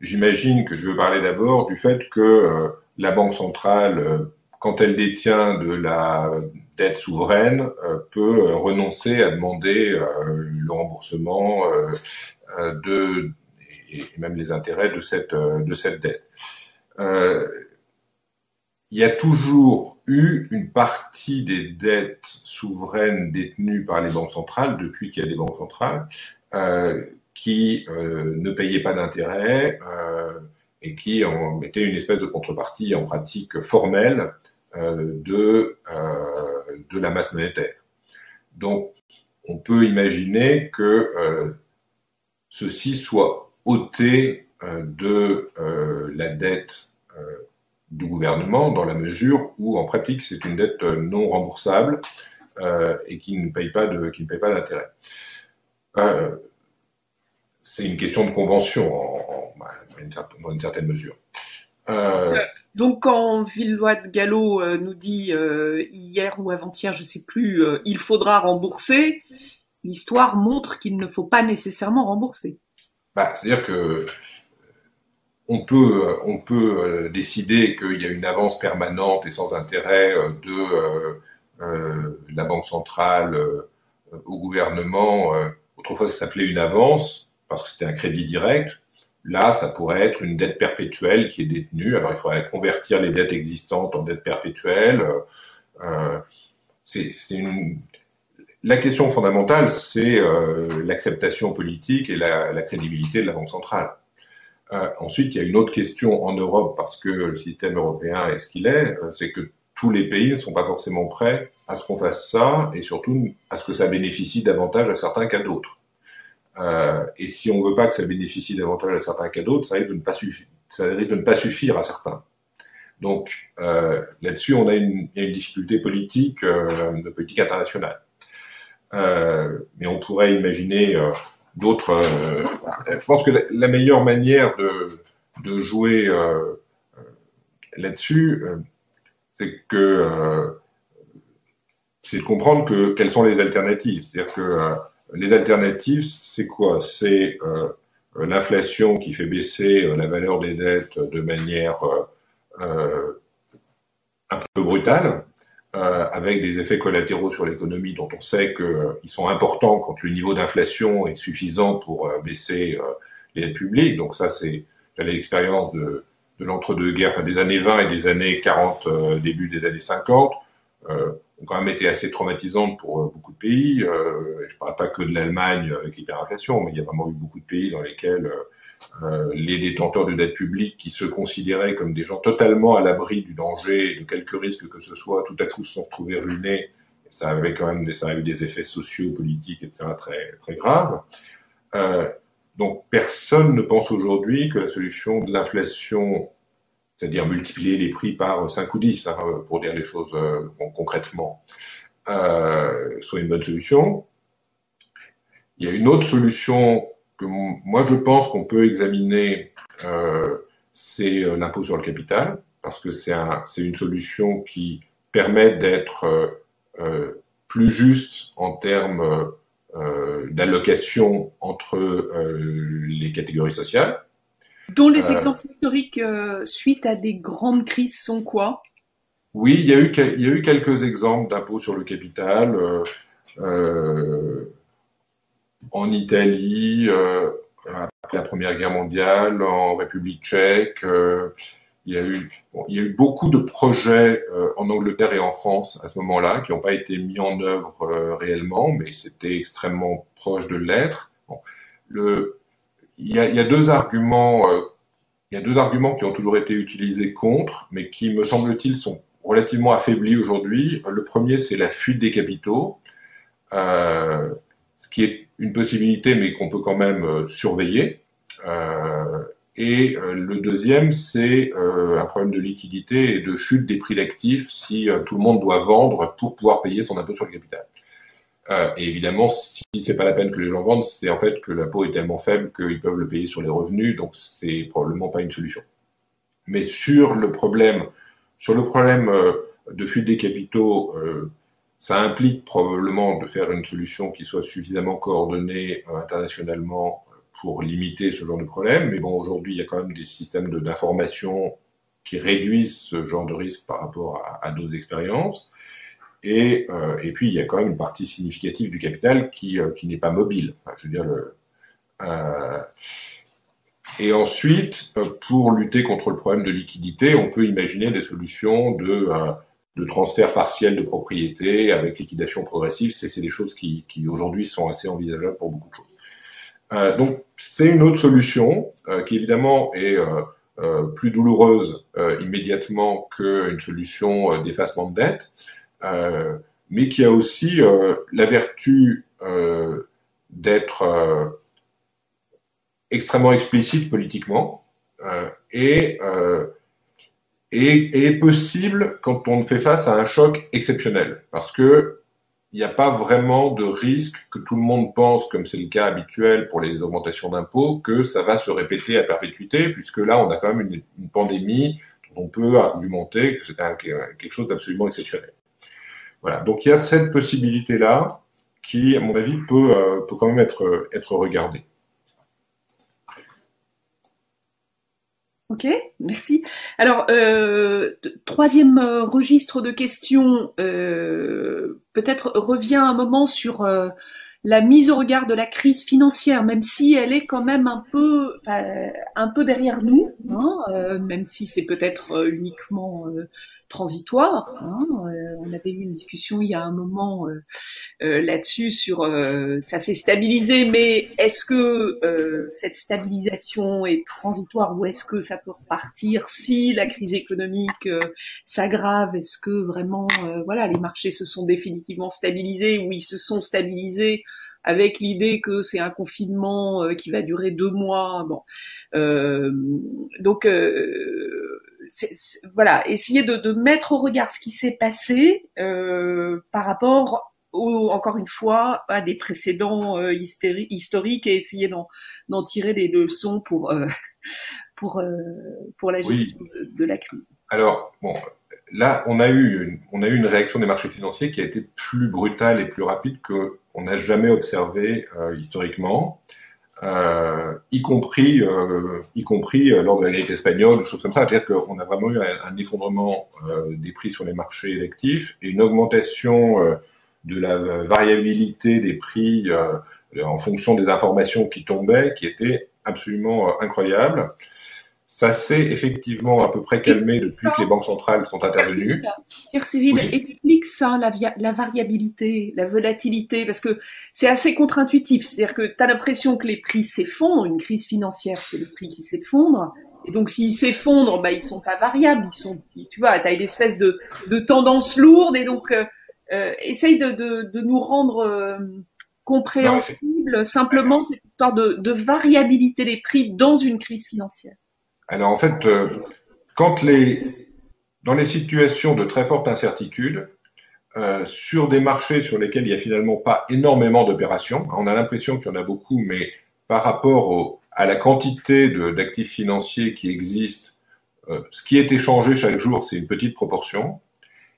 j'imagine que je veux parler d'abord du fait que la Banque centrale, quand elle détient de la dette souveraine, peut renoncer à demander le remboursement et même les intérêts de cette dette. Il y a toujours eu une partie des dettes souveraines détenues par les banques centrales, depuis qu'il y a des banques centrales, qui ne payaient pas d'intérêt et qui en mettaient une espèce de contrepartie en pratique formelle de la masse monétaire. Donc, on peut imaginer que ceci soit ôté de la dette du gouvernement, dans la mesure où, en pratique, c'est une dette non remboursable et qui ne paye pas d'intérêt. C'est une question de convention, dans une certaine mesure. Donc, quand Villeroy de Gallo nous dit hier ou avant-hier, je ne sais plus, il faudra rembourser, l'histoire montre qu'il ne faut pas nécessairement rembourser. C'est-à-dire que on peut décider qu'il y a une avance permanente et sans intérêt de la Banque centrale au gouvernement. Autrefois, ça s'appelait une avance parce que c'était un crédit direct. Là, ça pourrait être une dette perpétuelle qui est détenue. Alors, il faudrait convertir les dettes existantes en dettes perpétuelles. La question fondamentale, c'est l'acceptation politique et la crédibilité de la Banque centrale. Ensuite, il y a une autre question en Europe, parce que le système européen est ce qu'il est, c'est que tous les pays ne sont pas forcément prêts à ce qu'on fasse ça, et surtout à ce que ça bénéficie davantage à certains qu'à d'autres. Et si on ne veut pas que ça bénéficie davantage à certains qu'à d'autres, ça risque de ne pas suffire à certains. Donc là-dessus, il y a une difficulté politique, de politique internationale. Mais on pourrait imaginer d'autres. Je pense que la meilleure manière de jouer là-dessus, c'est de comprendre quelles sont les alternatives. C'est-à-dire que les alternatives, c'est quoi? C'est l'inflation qui fait baisser la valeur des dettes de manière un peu brutale, avec des effets collatéraux sur l'économie dont on sait qu'ils sont importants quand le niveau d'inflation est suffisant pour baisser les dettes publiques. Donc ça, c'est l'expérience de l'entre-deux-guerres, enfin des années 20 et des années 40, début des années 50, ont quand même été assez traumatisantes pour beaucoup de pays. Je ne parle pas que de l'Allemagne avec l'hyperinflation, mais il y a vraiment eu beaucoup de pays dans lesquels les détenteurs de dettes publiques qui se considéraient comme des gens totalement à l'abri du danger et de quelque risque que ce soit, tout à coup se sont retrouvés ruinés. Ça avait quand même des effets sociaux, politiques, etc. très, très graves. Donc personne ne pense aujourd'hui que la solution de l'inflation, c'est-à-dire multiplier les prix par 5 ou 10, hein, pour dire les choses concrètement, soit une bonne solution. Il y a une autre solution que moi je pense qu'on peut examiner, c'est l'impôt sur le capital, parce que c'est une solution qui permet d'être plus juste en termes d'allocation entre les catégories sociales. Dont les exemples historiques suite à des grandes crises sont quoi? Oui, il y a eu quelques exemples d'impôts sur le capital. En Italie, après la Première Guerre mondiale, en République tchèque, il y a eu beaucoup de projets en Angleterre et en France à ce moment-là qui n'ont pas été mis en œuvre réellement, mais c'était extrêmement proche de l'être. Bon. il y a deux arguments. Il y a deux arguments qui ont toujours été utilisés contre, mais qui, me semble-t-il, sont relativement affaiblis aujourd'hui. Le premier, c'est la fuite des capitaux, ce qui est une possibilité, mais qu'on peut quand même surveiller. Le deuxième, c'est un problème de liquidité et de chute des prix d'actifs si tout le monde doit vendre pour pouvoir payer son impôt sur le capital. Et évidemment, si c'est pas la peine que les gens vendent, c'est en fait que l'impôt est tellement faible qu'ils peuvent le payer sur les revenus, donc c'est probablement pas une solution. Mais sur le problème de fuite des capitaux, ça implique probablement de faire une solution qui soit suffisamment coordonnée internationalement pour limiter ce genre de problème. Mais bon, aujourd'hui, il y a quand même des systèmes d'information qui réduisent ce genre de risque par rapport à d'autres expériences. Et puis, il y a quand même une partie significative du capital qui n'est pas mobile. Enfin, je veux dire, et ensuite, pour lutter contre le problème de liquidité, on peut imaginer des solutions de transfert partiel de propriété avec liquidation progressive. C'est des choses qui aujourd'hui sont assez envisageables pour beaucoup de choses. Donc, c'est une autre solution qui évidemment est plus douloureuse immédiatement qu'une solution d'effacement de dette. Mais qui a aussi la vertu d'être extrêmement explicite politiquement et possible quand on fait face à un choc exceptionnel, parce que il n'y a pas vraiment de risque que tout le monde pense, comme c'est le cas habituel pour les augmentations d'impôts, que ça va se répéter à perpétuité, puisque là on a quand même une pandémie dont on peut argumenter que c'est quelque chose d'absolument exceptionnel. Voilà, donc il y a cette possibilité-là qui, à mon avis, peut quand même être regardée. Ok, merci. Alors, troisième registre de questions, peut-être revient un moment sur la mise au regard de la crise financière, même si elle est quand même un peu derrière nous, hein, même si c'est peut-être uniquement transitoire. Hein, on avait eu une discussion il y a un moment là-dessus sur ça s'est stabilisé, mais est-ce que cette stabilisation est transitoire ou est-ce que ça peut repartir si la crise économique s'aggrave? Est-ce que vraiment voilà, les marchés se sont définitivement stabilisés ou ils se sont stabilisés avec l'idée que c'est un confinement qui va durer 2 mois? Bon, donc voilà, essayer de mettre au regard ce qui s'est passé par rapport encore une fois, à des précédents historiques et essayer d'en tirer des leçons pour la gestion de la crise. Alors, bon, là, on a eu une réaction des marchés financiers qui a été plus brutale et plus rapide qu'on n'a jamais observé historiquement, y compris lors de la grippe espagnole, des choses comme ça. C'est-à-dire qu'on a vraiment eu un effondrement des prix sur les marchés actifs et une augmentation de la variabilité des prix en fonction des informations qui tombaient, qui était absolument incroyable. Ça s'est effectivement à peu près calmé depuis que les banques centrales sont intervenues. Pierre Cyril, oui. Explique ça, la variabilité, la volatilité, parce que c'est assez contre-intuitif. C'est-à-dire que tu as l'impression que les prix s'effondrent, une crise financière, c'est le prix qui s'effondre. Et donc, s'ils s'effondrent, bah, ils sont pas variables. Tu vois, tu as une espèce de tendance lourde. Et donc, essaye de nous rendre compréhensible simplement cette histoire de variabilité des prix dans une crise financière. Alors en fait, dans les situations de très forte incertitude, sur des marchés sur lesquels il n'y a finalement pas énormément d'opérations, on a l'impression qu'il y en a beaucoup, mais par rapport à la quantité d'actifs financiers qui existent, ce qui est échangé chaque jour, c'est une petite proportion.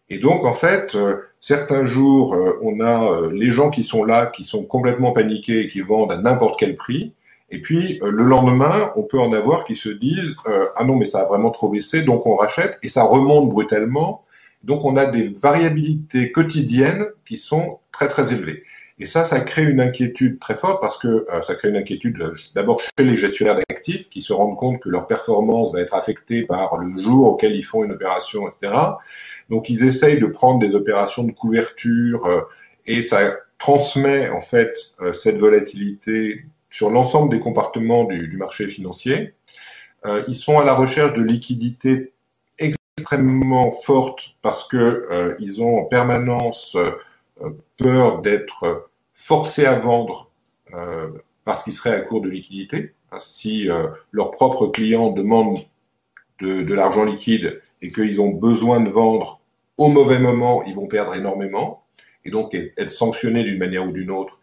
Et donc en fait, certains jours, on a les gens qui sont là, qui sont complètement paniqués et qui vendent à n'importe quel prix. Et puis, le lendemain, on peut en avoir qui se disent « Ah non, mais ça a vraiment trop baissé, donc on rachète », et ça remonte brutalement. Donc, on a des variabilités quotidiennes qui sont très, très élevées. Et ça crée une inquiétude très forte parce que ça crée une inquiétude d'abord chez les gestionnaires d'actifs qui se rendent compte que leur performance va être affectée par le jour auquel ils font une opération, etc. Donc, ils essayent de prendre des opérations de couverture et ça transmet, en fait, cette volatilité sur l'ensemble des comportements du marché financier. Ils sont à la recherche de liquidités extrêmement fortes parce que ils ont en permanence peur d'être forcés à vendre parce qu'ils seraient à court de liquidité. Si leurs propres clients demandent de l'argent liquide et qu'ils ont besoin de vendre au mauvais moment, ils vont perdre énormément et donc être sanctionnés d'une manière ou d'une autre,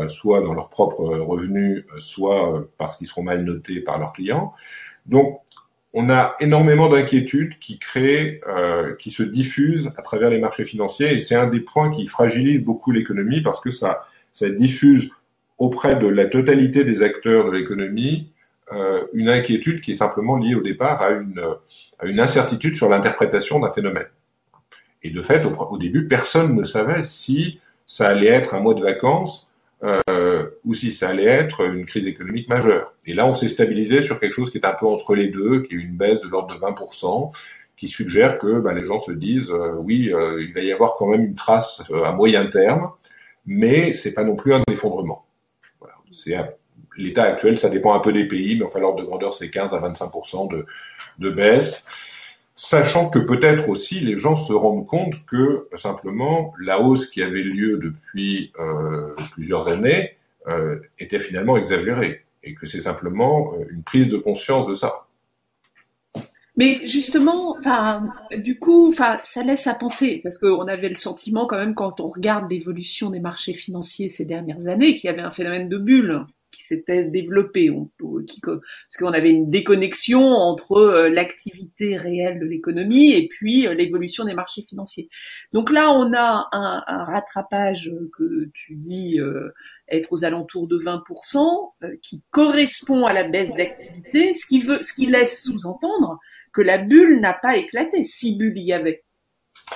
soit dans leurs propres revenus, soit parce qu'ils seront mal notés par leurs clients. Donc, on a énormément d'inquiétudes qui qui se diffusent à travers les marchés financiers, et c'est un des points qui fragilise beaucoup l'économie parce que ça diffuse auprès de la totalité des acteurs de l'économie une inquiétude qui est simplement liée au départ à une incertitude sur l'interprétation d'un phénomène. Et de fait, au début, personne ne savait si ça allait être un mois de vacances ou si ça allait être une crise économique majeure. Et là, on s'est stabilisé sur quelque chose qui est un peu entre les deux, qui est une baisse de l'ordre de 20%, qui suggère que les gens se disent oui, il va y avoir quand même une trace à moyen terme, mais c'est pas non plus un effondrement. Voilà. L'état actuel, ça dépend un peu des pays, mais enfin l'ordre de grandeur, c'est 15 à 25% de baisse. Sachant que peut-être aussi les gens se rendent compte que simplement la hausse qui avait lieu depuis plusieurs années était finalement exagérée et que c'est simplement une prise de conscience de ça. Mais justement, du coup, ça laisse à penser, parce qu'on avait le sentiment quand même quand on regarde l'évolution des marchés financiers ces dernières années, qu'il y avait un phénomène de bulle qui s'était développé, parce qu'on avait une déconnexion entre l'activité réelle de l'économie et puis l'évolution des marchés financiers. Donc là, on a un rattrapage que tu dis être aux alentours de 20%, qui correspond à la baisse d'activité, ce qui laisse sous-entendre que la bulle n'a pas éclaté, si bulle il y avait.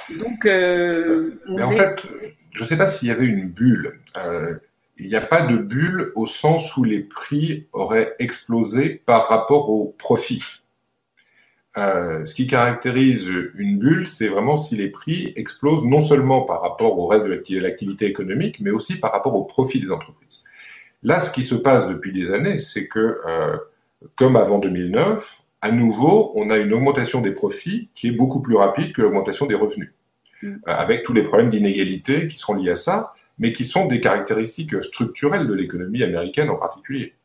Donc, en fait, je ne sais pas s'il y avait une bulle. Il n'y a pas de bulle au sens où les prix auraient explosé par rapport au profit. Ce qui caractérise une bulle, c'est vraiment si les prix explosent non seulement par rapport au reste de l'activité économique, mais aussi par rapport au profit des entreprises. Là, ce qui se passe depuis des années, c'est que, comme avant 2009, à nouveau, on a une augmentation des profits qui est beaucoup plus rapide que l'augmentation des revenus, avec tous les problèmes d'inégalité qui seront liés à ça, mais qui sont des caractéristiques structurelles de l'économie américaine en particulier.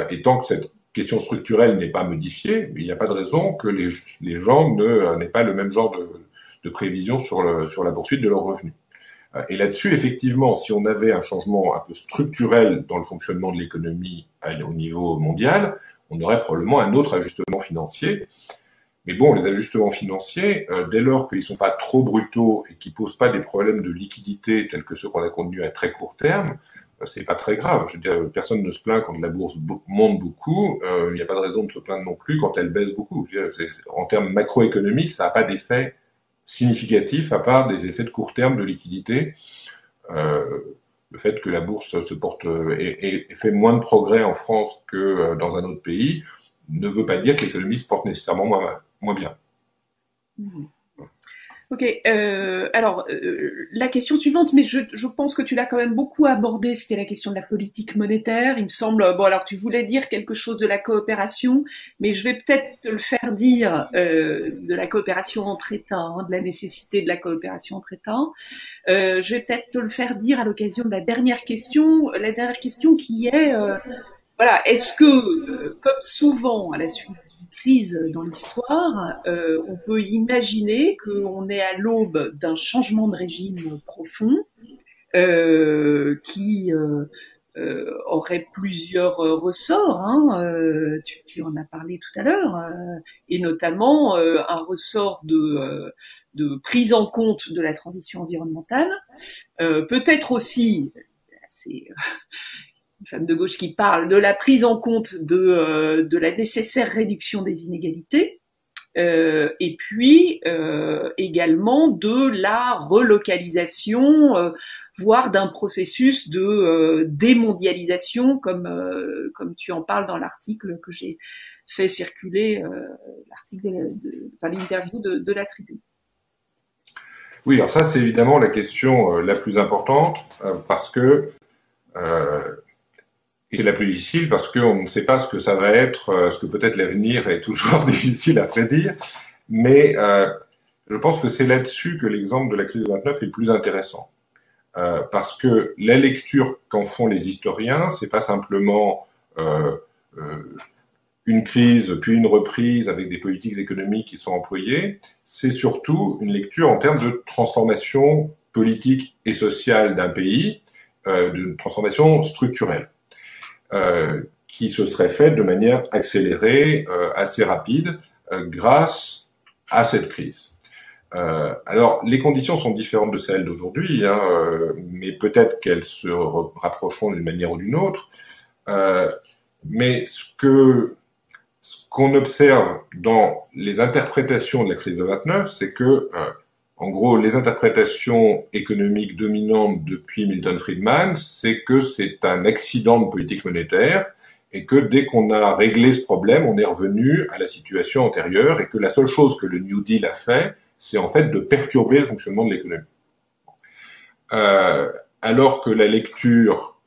Et tant que cette question structurelle n'est pas modifiée, il n'y a pas de raison que les gens n'aient pas le même genre de prévision sur la poursuite de leurs revenus. Et là-dessus, effectivement, si on avait un changement un peu structurel dans le fonctionnement de l'économie au niveau mondial, on aurait probablement un autre ajustement financier. Mais bon, les ajustements financiers, dès lors qu'ils ne sont pas trop brutaux et qu'ils ne posent pas des problèmes de liquidité tels que ceux qu'on a connus à très court terme, c'est pas très grave. Je veux dire, personne ne se plaint quand la bourse monte beaucoup. Il n'y a pas de raison de se plaindre non plus quand elle baisse beaucoup. Je veux dire, en termes macroéconomiques, ça n'a pas d'effet significatif à part des effets de court terme de liquidité. Le fait que la bourse se porte et fait moins de progrès en France que dans un autre pays ne veut pas dire que l'économie se porte nécessairement moins bien. Ok, alors la question suivante, mais je pense que tu l'as quand même beaucoup abordée, c'était la question de la politique monétaire. Il me semble, bon alors tu voulais dire quelque chose de la coopération, mais je vais peut-être te le faire dire de la coopération entre États, hein, de la nécessité de la coopération entre États. Je vais peut-être te le faire dire à l'occasion de la dernière question qui est voilà, est-ce que, comme souvent à la suite d'une crise dans l'histoire, on peut imaginer qu'on est à l'aube d'un changement de régime profond qui aurait plusieurs ressorts, hein, tu en as parlé tout à l'heure, et notamment un ressort de prise en compte de la transition environnementale, peut-être aussi, c'est une femme de gauche qui parle de la prise en compte de la nécessaire réduction des inégalités, et puis également de la relocalisation, voire d'un processus de démondialisation, comme tu en parles dans l'article que j'ai fait circuler, l'interview de la Tribune. Oui, alors ça c'est évidemment la question la plus importante parce que Et c'est la plus difficile parce qu'on ne sait pas ce que ça va être, ce que peut-être l'avenir est toujours difficile à prédire. Mais je pense que c'est là-dessus que l'exemple de la crise de 29 est le plus intéressant. Parce que la lecture qu'en font les historiens, c'est pas simplement une crise puis une reprise avec des politiques économiques qui sont employées, c'est surtout une lecture en termes de transformation politique et sociale d'un pays, d'une transformation structurelle, qui se serait faite de manière accélérée, assez rapide, grâce à cette crise. Alors, les conditions sont différentes de celles d'aujourd'hui, hein, mais peut-être qu'elles se rapprocheront d'une manière ou d'une autre. Mais ce qu'on observe dans les interprétations de la crise de 29, c'est que, en gros, les interprétations économiques dominantes depuis Milton Friedman, c'est que c'est un accident de politique monétaire et que dès qu'on a réglé ce problème, on est revenu à la situation antérieure et que la seule chose que le New Deal a fait, c'est en fait de perturber le fonctionnement de l'économie. Alors que la lecture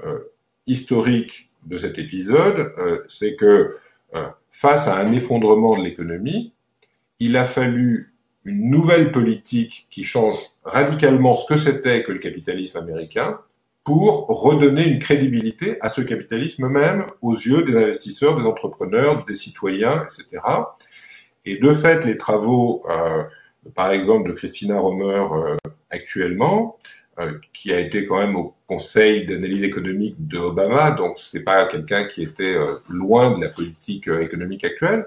historique de cet épisode, c'est que face à un effondrement de l'économie, il a fallu une nouvelle politique qui change radicalement ce que c'était que le capitalisme américain pour redonner une crédibilité à ce capitalisme même aux yeux des investisseurs, des entrepreneurs, des citoyens, etc. Et de fait, les travaux, par exemple, de Christina Romer actuellement, qui a été quand même au conseil d'analyse économique de Obama, donc c'est pas quelqu'un qui était loin de la politique économique actuelle,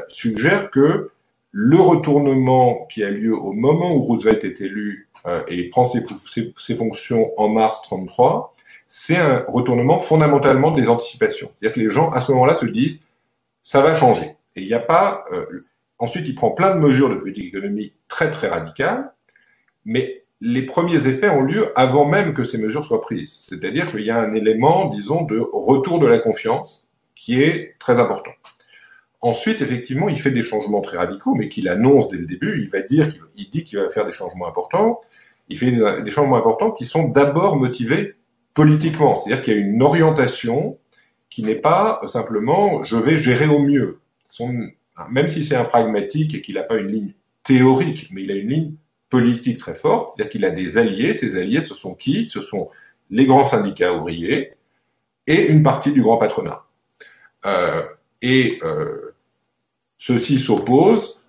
suggère que le retournement qui a lieu au moment où Roosevelt est élu et prend ses fonctions en mars 1933, c'est un retournement fondamentalement des anticipations. C'est-à-dire que les gens, à ce moment-là, se disent « ça va changer ». Et il n'y a pas... ensuite, il prend plein de mesures de politique économique très, très radicales, mais les premiers effets ont lieu avant même que ces mesures soient prises. C'est-à-dire qu'il y a un élément, disons, de retour de la confiance qui est très important. Ensuite, effectivement, il fait des changements très radicaux, mais qu'il annonce dès le début. Il dit qu'il va faire des changements importants. Il fait des changements importants qui sont d'abord motivés politiquement. C'est-à-dire qu'il y a une orientation qui n'est pas simplement « je vais gérer au mieux ». Même si c'est un pragmatique et qu'il n'a pas une ligne théorique, mais il a une ligne politique très forte, c'est-à-dire qu'il a des alliés. Ces alliés, ce sont qui? Ce sont les grands syndicats ouvriers et une partie du grand patronat. Ceux-ci s'opposent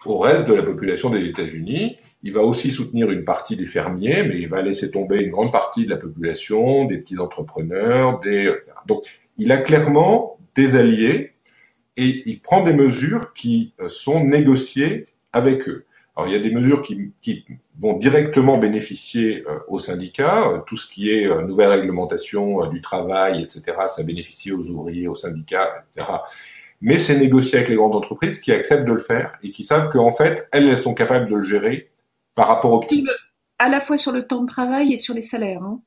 au reste de la population des États-Unis. Il va aussi soutenir une partie des fermiers, mais il va laisser tomber une grande partie de la population, des petits entrepreneurs, etc. Donc, il a clairement des alliés et il prend des mesures qui sont négociées avec eux. Alors, il y a des mesures qui vont directement bénéficier aux syndicats. Tout ce qui est nouvelle réglementation du travail, etc., ça bénéficie aux ouvriers, aux syndicats, etc. Mais c'est négocié avec les grandes entreprises qui acceptent de le faire et qui savent qu'en fait, elles sont capables de le gérer par rapport aux petites. À la fois sur le temps de travail et sur les salaires. Hein.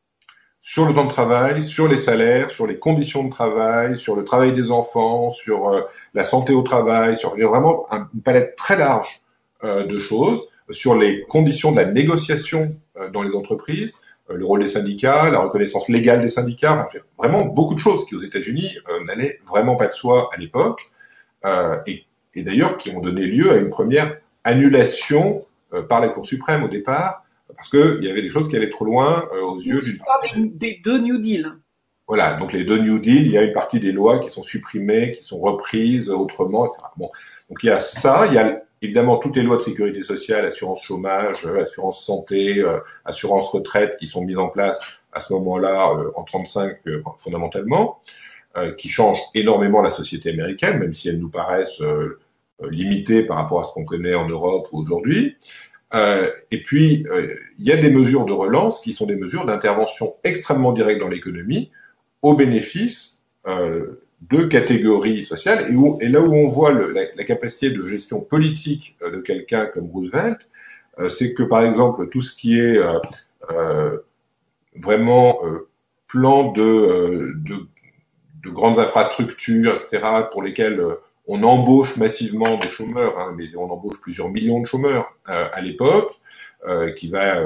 Sur le temps de travail, sur les salaires, sur les conditions de travail, sur le travail des enfants, sur la santé au travail, sur vraiment une palette très large de choses, sur les conditions de la négociation dans les entreprises, le rôle des syndicats, la reconnaissance légale des syndicats, enfin, vraiment beaucoup de choses qui aux États-Unis n'allaient vraiment pas de soi à l'époque, et d'ailleurs qui ont donné lieu à une première annulation par la Cour suprême au départ, parce qu'il y avait des choses qui allaient trop loin aux yeux d'une partie. Des deux New Deal. Voilà, donc les deux New Deal, il y a une partie des lois qui sont supprimées, qui sont reprises autrement, etc. Bon, donc il y a ça, il y a évidemment toutes les lois de sécurité sociale, assurance chômage, assurance santé, assurance retraite qui sont mises en place à ce moment-là en 1935 fondamentalement, qui changent énormément la société américaine, même si elles nous paraissent limitées par rapport à ce qu'on connaît en Europe ou aujourd'hui. Et puis, il y a des mesures de relance qui sont des mesures d'intervention extrêmement directe dans l'économie au bénéfice de catégories sociales. Et là où on voit la capacité de gestion politique de quelqu'un comme Roosevelt, c'est que, par exemple, tout ce qui est vraiment plan de grandes infrastructures, etc., pour lesquelles on embauche massivement des chômeurs, hein, mais on embauche plusieurs millions de chômeurs à l'époque, qui va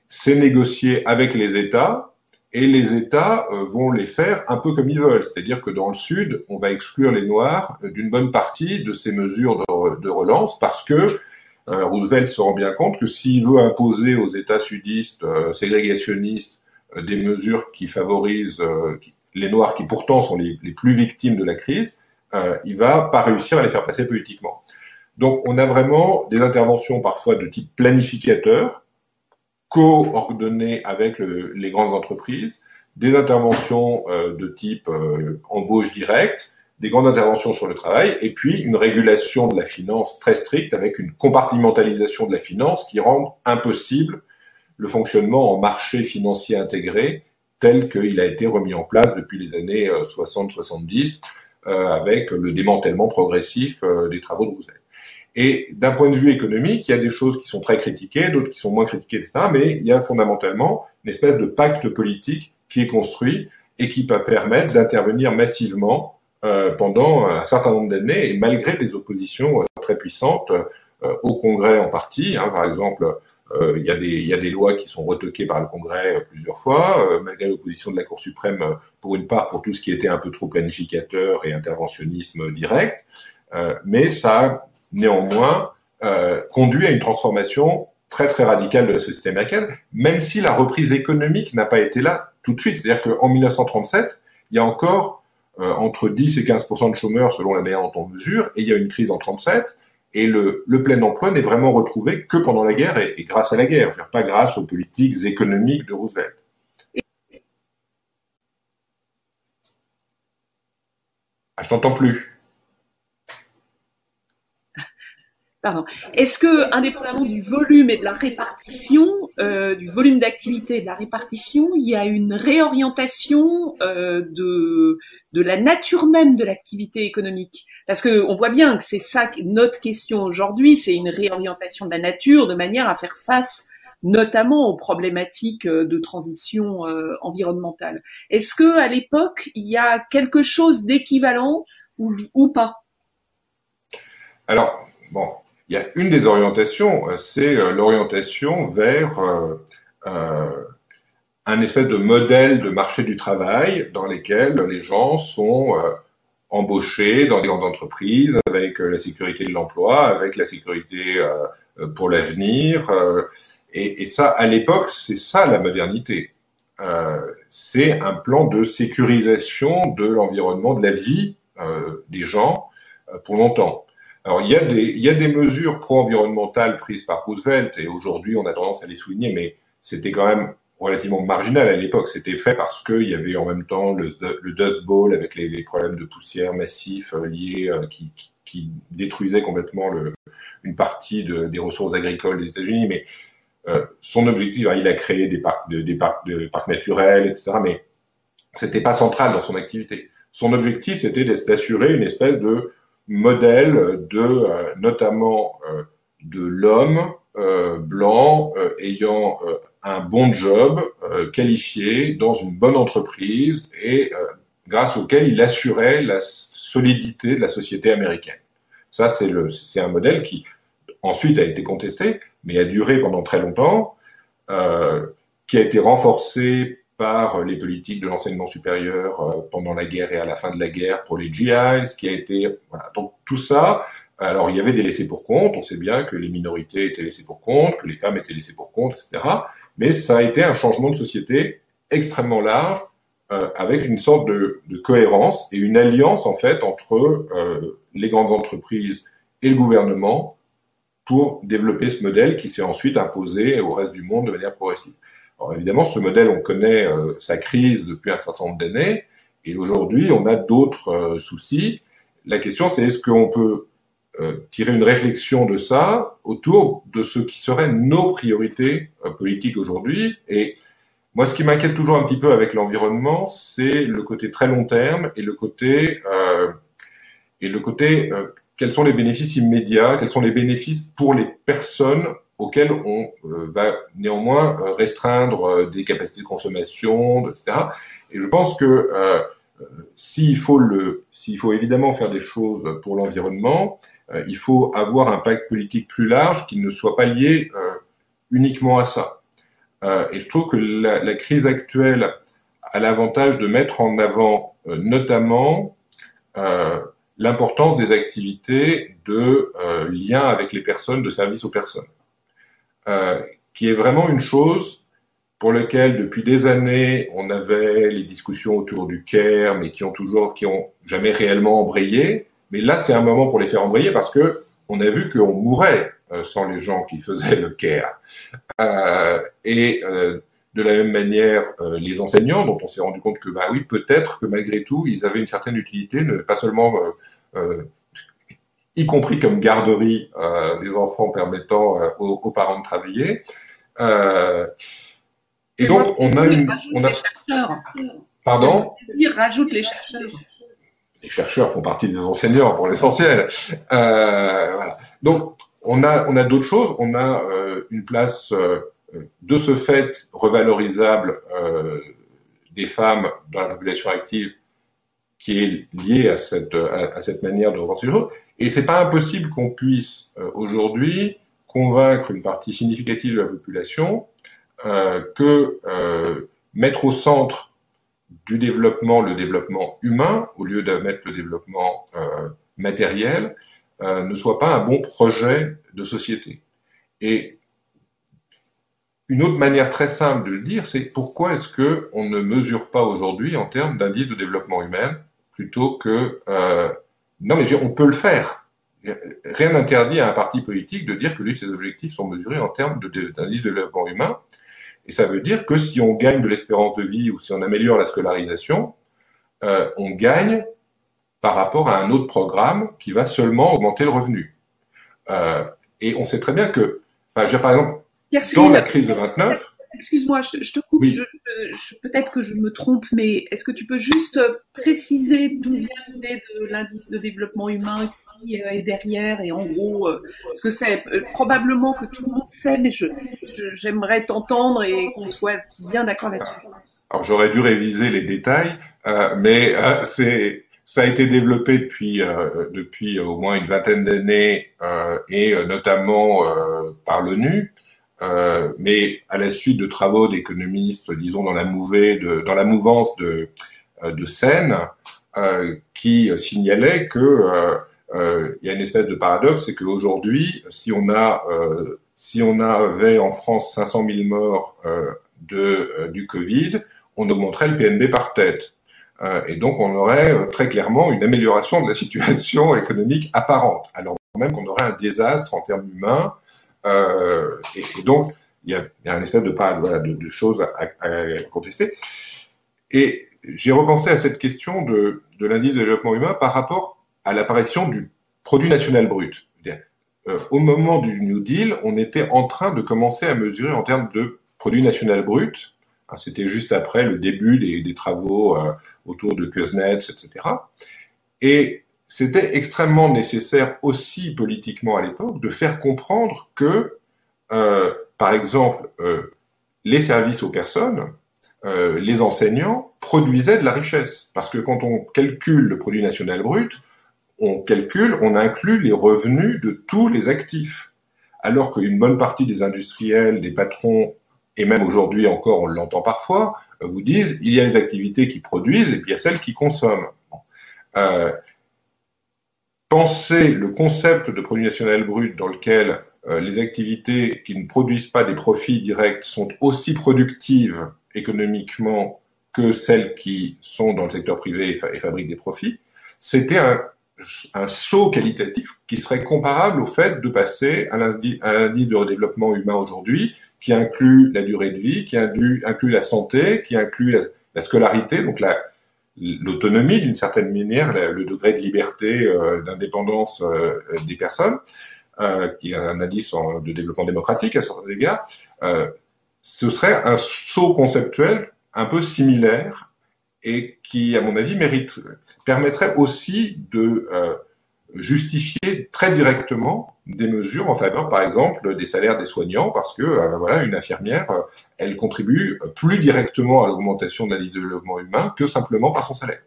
c'est négocié avec les États, et les États vont les faire un peu comme ils veulent. C'est-à-dire que dans le Sud, on va exclure les Noirs d'une bonne partie de ces mesures de relance parce que Roosevelt se rend bien compte que s'il veut imposer aux États sudistes ségrégationnistes des mesures qui favorisent les Noirs, qui pourtant sont les plus victimes de la crise, il va pas réussir à les faire passer politiquement. Donc on a vraiment des interventions parfois de type planificateur, coordonnées avec les grandes entreprises, des interventions de type embauche directe, des grandes interventions sur le travail, et puis une régulation de la finance très stricte avec une compartimentalisation de la finance qui rend impossible le fonctionnement en marché financier intégré tel qu'il a été remis en place depuis les années 60-70 avec le démantèlement progressif des travaux de Roosevelt. Et d'un point de vue économique, il y a des choses qui sont très critiquées, d'autres qui sont moins critiquées, etc. Mais il y a fondamentalement une espèce de pacte politique qui est construit et qui peut permettre d'intervenir massivement pendant un certain nombre d'années et malgré des oppositions très puissantes au Congrès en partie. Par exemple, il y a des lois qui sont retoquées par le Congrès plusieurs fois, malgré l'opposition de la Cour suprême pour une part pour tout ce qui était un peu trop planificateur et interventionnisme direct. Mais ça a néanmoins conduit à une transformation très très radicale de la société américaine, même si la reprise économique n'a pas été là tout de suite. C'est-à-dire qu'en 1937, il y a encore entre 10 et 15% de chômeurs selon la manière dont on mesure, et il y a une crise en 1937, et le plein emploi n'est vraiment retrouvé que pendant la guerre et grâce à la guerre, je veux dire, pas grâce aux politiques économiques de Roosevelt. Je t'entends plus. Pardon. Est-ce que, indépendamment du volume et de la répartition, du volume d'activité et de la répartition, il y a une réorientation de la nature même de l'activité économique? Parce que on voit bien que c'est ça notre question aujourd'hui, c'est une réorientation de la nature de manière à faire face notamment aux problématiques de transition environnementale. Est-ce que à l'époque il y a quelque chose d'équivalent ou pas? Alors, bon, il y a une des orientations, c'est l'orientation vers un espèce de modèle de marché du travail dans lequel les gens sont embauchés dans des grandes entreprises avec la sécurité de l'emploi, avec la sécurité pour l'avenir. Et ça, à l'époque, c'est ça la modernité. C'est un plan de sécurisation de l'environnement, de la vie des gens pour longtemps. Alors, il y a des mesures pro-environnementales prises par Roosevelt, et aujourd'hui, on a tendance à les souligner, mais c'était quand même relativement marginal à l'époque. C'était fait parce qu'il y avait en même temps le Dust Bowl avec les problèmes de poussière massifs liés qui détruisaient complètement une partie des ressources agricoles des États-Unis. Mais son objectif, il a créé des parcs naturels, etc. Mais c'était pas central dans son activité. Son objectif, c'était d'assurer une espèce de modèle notamment de l'homme blanc ayant un bon job, qualifié dans une bonne entreprise et grâce auquel il assurait la solidité de la société américaine. Ça, c'est un modèle qui ensuite a été contesté, mais a duré pendant très longtemps, qui a été renforcé par les politiques de l'enseignement supérieur pendant la guerre et à la fin de la guerre pour les GIs, qui a été... Voilà. Donc tout ça, alors il y avait des laissés pour compte, on sait bien que les minorités étaient laissées pour compte, que les femmes étaient laissées pour compte, etc. Mais ça a été un changement de société extrêmement large, avec une sorte de cohérence et une alliance en fait entre les grandes entreprises et le gouvernement pour développer ce modèle qui s'est ensuite imposé au reste du monde de manière progressive. Alors évidemment, ce modèle, on connaît sa crise depuis un certain nombre d'années, et aujourd'hui, on a d'autres soucis. La question, c'est est-ce qu'on peut tirer une réflexion de ça autour de ce qui seraient nos priorités politiques aujourd'hui. Et moi, ce qui m'inquiète toujours un petit peu avec l'environnement, c'est le côté très long terme et le côté quels sont les bénéfices immédiats, quels sont les bénéfices pour les personnes auxquelles on va néanmoins restreindre des capacités de consommation, etc. Et je pense que s'il faut évidemment faire des choses pour l'environnement, il faut avoir un pacte politique plus large qui ne soit pas lié uniquement à ça. Et je trouve que la crise actuelle a l'avantage de mettre en avant notamment l'importance des activités de lien avec les personnes, de service aux personnes, qui est vraiment une chose pour laquelle depuis des années on avait les discussions autour du care, mais qui ont jamais réellement embrayé. Mais là, c'est un moment pour les faire embrayer parce que on a vu qu'on mourait sans les gens qui faisaient le care. De la même manière, les enseignants, dont on s'est rendu compte que, bah oui, peut-être que malgré tout, ils avaient une certaine utilité, pas seulement, y compris comme garderie des enfants permettant aux parents de travailler. Et donc, on a les chercheurs. Pardon? Rajoute les chercheurs. Les chercheurs font partie des enseignants pour l'essentiel. Voilà. Donc, on a d'autres choses. On a une place de ce fait revalorisable des femmes dans la population active qui est liée à cette manière de repenser les choses. Et c'est pas impossible qu'on puisse aujourd'hui convaincre une partie significative de la population que mettre au centre du développement le développement humain au lieu de mettre le développement matériel ne soit pas un bon projet de société. Et une autre manière très simple de le dire, c'est pourquoi est-ce qu'on ne mesure pas aujourd'hui en termes d'indice de développement humain plutôt que... non, mais on peut le faire. Rien n'interdit à un parti politique de dire que lui, ses objectifs sont mesurés en termes d'indice de développement humain. Et ça veut dire que si on gagne de l'espérance de vie ou si on améliore la scolarisation, on gagne par rapport à un autre programme qui va seulement augmenter le revenu. Et on sait très bien que, par exemple, dans la crise de 29... Excuse-moi, je te coupe, oui. Peut-être que je me trompe, mais est-ce que tu peux juste préciser d'où vient l'idée de l'indice de développement humain qui est derrière et en gros, parce que c'est probablement que tout le monde sait, mais j'aimerais t'entendre et qu'on soit bien d'accord là-dessus. Alors j'aurais dû réviser les détails, mais ça a été développé depuis au moins une vingtaine d'années et notamment par l'ONU. Mais à la suite de travaux d'économistes, disons dans la mouvance de Sen, qui signalaient que il y a une espèce de paradoxe, c'est qu'aujourd'hui, si on avait en France 500 000 morts du Covid, on augmenterait le PNB par tête. Et donc, on aurait très clairement une amélioration de la situation économique apparente, alors même qu'on aurait un désastre en termes humains. Et donc, il y a une espèce de choses à contester. Et j'ai repensé à cette question de l'indice de développement humain par rapport à l'apparition du produit national brut. Au moment du New Deal, on était en train de commencer à mesurer en termes de produit national brut. C'était juste après le début des travaux autour de Kuznets, etc. Et c'était extrêmement nécessaire aussi politiquement à l'époque de faire comprendre que, par exemple, les services aux personnes, les enseignants produisaient de la richesse. Parce que quand on calcule le produit national brut, on inclut les revenus de tous les actifs. Alors qu'une bonne partie des industriels, des patrons, et même aujourd'hui encore, on l'entend parfois, vous disent il y a les activités qui produisent et puis il y a celles qui consomment. Penser le concept de produit national brut dans lequel les activités qui ne produisent pas des profits directs sont aussi productives économiquement que celles qui sont dans le secteur privé et fabriquent des profits, c'était un saut qualitatif qui serait comparable au fait de passer à l'indice de développement humain aujourd'hui, qui inclut la durée de vie, qui inclut la santé, qui inclut la scolarité, donc l'autonomie d'une certaine manière, le degré de liberté, d'indépendance des personnes, qui est un indice de développement démocratique à certains égards. Ce serait un saut conceptuel un peu similaire et qui, à mon avis, permettrait aussi de justifier très directement des mesures en faveur, par exemple, des salaires des soignants, parce que une infirmière, elle contribue plus directement à l'augmentation de l'indice de développement humain que simplement par son salaire.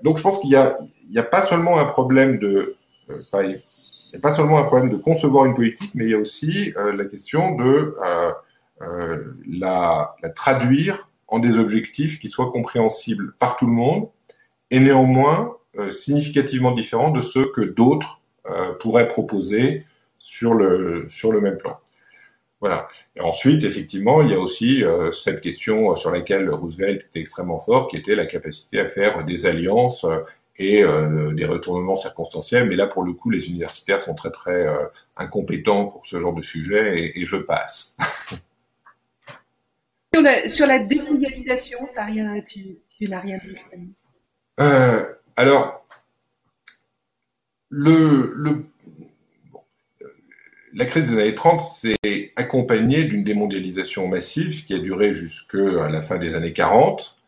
Donc, je pense qu'il y a pas seulement un problème de concevoir une politique, mais il y a aussi la question de la traduire en des objectifs qui soient compréhensibles par tout le monde et néanmoins significativement différents de ceux que d'autres pourraient proposer sur le même plan. Voilà. Et ensuite, effectivement, il y a aussi cette question sur laquelle Roosevelt était extrêmement fort, qui était la capacité à faire des alliances et des retournements circonstanciels. Mais là, pour le coup, les universitaires sont très, très incompétents pour ce genre de sujet et je passe. Sur la démondialisation, tu n'as rien dit. Alors, la crise des années 30 s'est accompagnée d'une démondialisation massive qui a duré jusqu'à la fin des années 40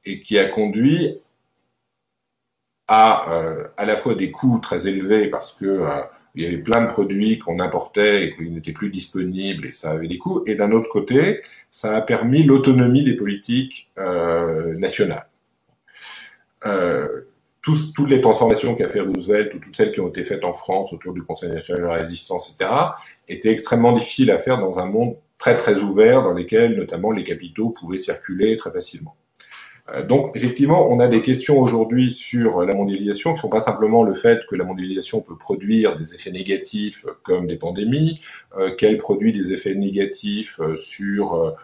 et qui a conduit à la fois des coûts très élevés parce que il y avait plein de produits qu'on importait et qui n'étaient plus disponibles et ça avait des coûts. Et d'un autre côté, ça a permis l'autonomie des politiques nationales. Toutes les transformations qu'a fait Roosevelt ou toutes celles qui ont été faites en France autour du Conseil national de la résistance, etc., étaient extrêmement difficiles à faire dans un monde très très ouvert dans lequel notamment les capitaux pouvaient circuler très facilement. Donc effectivement, on a des questions aujourd'hui sur la mondialisation qui ne sont pas simplement le fait que la mondialisation peut produire des effets négatifs comme des pandémies, qu'elle produit des effets négatifs sur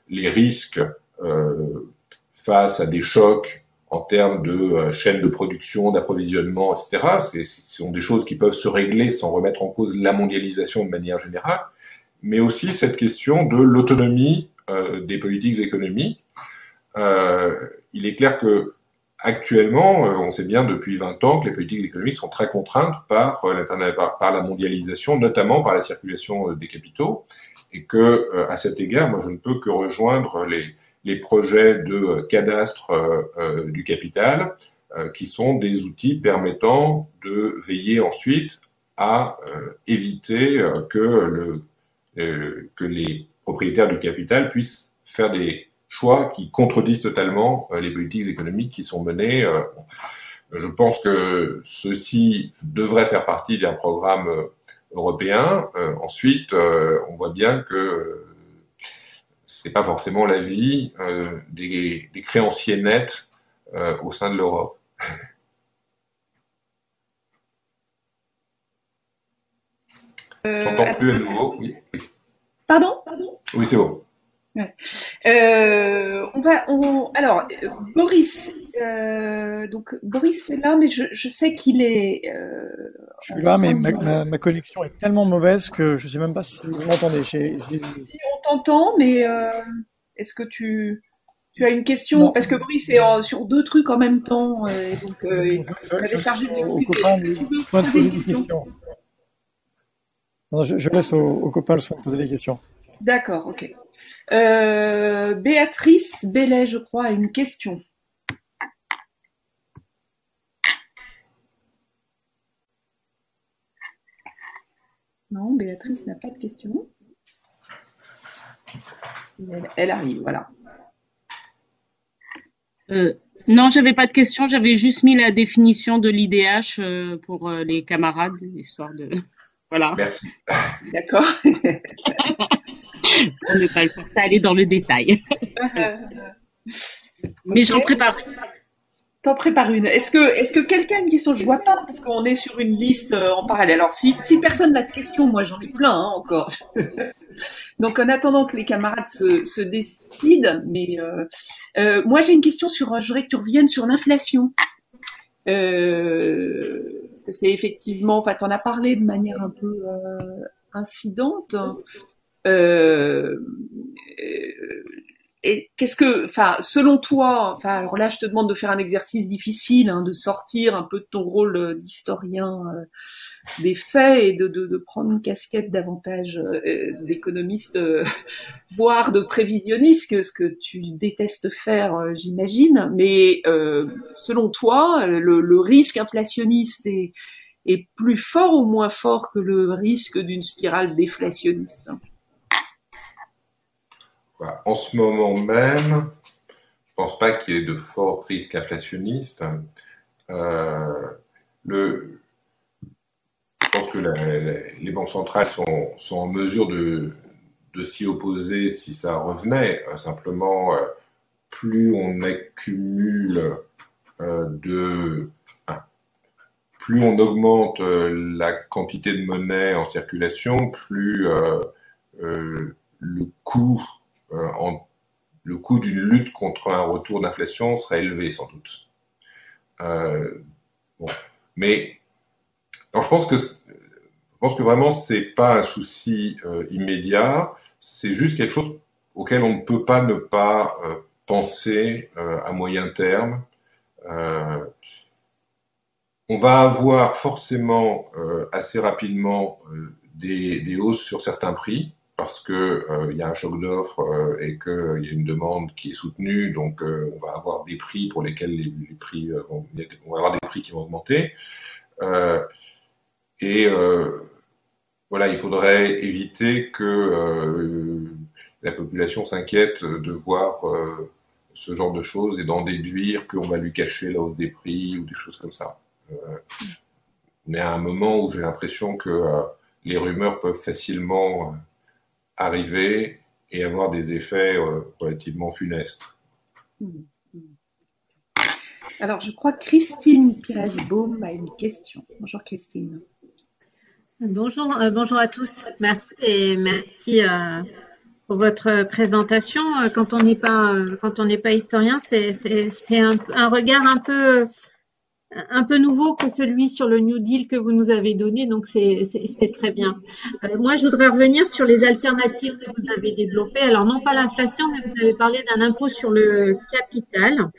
les risques face à des chocs en termes de chaînes de production, d'approvisionnement, etc. Ce sont des choses qui peuvent se régler sans remettre en cause la mondialisation de manière générale, mais aussi cette question de l'autonomie des politiques économiques. Il est clair que actuellement, on sait bien depuis 20 ans que les politiques économiques sont très contraintes par la mondialisation, notamment par la circulation des capitaux, et que à cet égard, moi je ne peux que rejoindre les projets de cadastre du capital, qui sont des outils permettant de veiller ensuite à éviter que les propriétaires du capital puissent faire des choix qui contredisent totalement les politiques économiques qui sont menées. Je pense que ceci devrait faire partie d'un programme européen. Ensuite, on voit bien que c'est pas forcément l'avis des créanciers nets au sein de l'Europe. J'entends plus à nouveau. Oui. Pardon? Oui, c'est bon. Ouais. Alors, Boris, donc Boris est là, mais je sais qu'il est. Je suis là, mais ma connexion est tellement mauvaise que je sais même pas si vous m'entendez. Si on t'entend, mais est-ce que tu as une question? Non. Parce que Boris est sur deux trucs en même temps, donc il avait chargé de Aux m'excuser. copains Est-ce que tu veux le soin de poser poser une des question? questions. Non, je laisse aux copains le soin de poser des questions. D'accord, ok. Béatrice Bellet, je crois, a une question. Non, Béatrice n'a pas de question. Elle arrive, voilà. Non, j'avais pas de question, j'avais juste mis la définition de l'IDH pour les camarades, histoire de... Voilà. Merci. D'accord. On n'est pas le forcer à aller dans le détail. Mais Ok. j'en prépare. T'en prépares une. Est-ce que quelqu'un a une question? Je vois pas parce qu'on est sur une liste en parallèle. Alors si personne n'a de questions, moi j'en ai plein encore. Donc en attendant que les camarades se décident, mais moi j'ai une question sur. Je voudrais que tu reviennes sur l'inflation. Parce que c'est effectivement, enfin, t'en as parlé de manière un peu incidente. Euh, et enfin, selon toi, enfin, alors là, je te demande de faire un exercice difficile, hein, de sortir un peu de ton rôle d'historien des faits et de prendre une casquette davantage d'économiste, voire de prévisionniste, ce que tu détestes faire, j'imagine. Mais selon toi, le risque inflationniste est plus fort ou moins fort que le risque d'une spirale déflationniste? En ce moment même, je pense pas qu'il y ait de forts risques inflationnistes. Je pense que les banques centrales sont en mesure de de s'y opposer si ça revenait. Simplement, plus on accumule plus on augmente la quantité de monnaie en circulation, plus le coût d'une lutte contre un retour d'inflation sera élevé sans doute. Bon. Mais alors je pense que vraiment c'est pas un souci immédiat, c'est juste quelque chose auquel on ne peut pas ne pas penser à moyen terme. On va avoir forcément assez rapidement des hausses sur certains prix parce que il y a un choc d'offres et qu'il y a une demande qui est soutenue, donc on va avoir des prix pour lesquels les prix on va avoir des prix qui vont augmenter. Voilà, il faudrait éviter que la population s'inquiète de voir ce genre de choses et d'en déduire qu'on va lui cacher la hausse des prix ou des choses comme ça. On est à un moment où j'ai l'impression que les rumeurs peuvent facilement arriver et avoir des effets relativement funestes. Alors, je crois que Christine Pires-Baume a une question. Bonjour Christine. Bonjour à tous. Merci pour votre présentation. Quand on n'est pas historien, c'est un regard un peu nouveau que celui sur le New Deal que vous nous avez donné, donc c'est très bien. Moi, je voudrais revenir sur les alternatives que vous avez développées. Alors, non pas l'inflation, mais vous avez parlé d'un impôt sur le capital.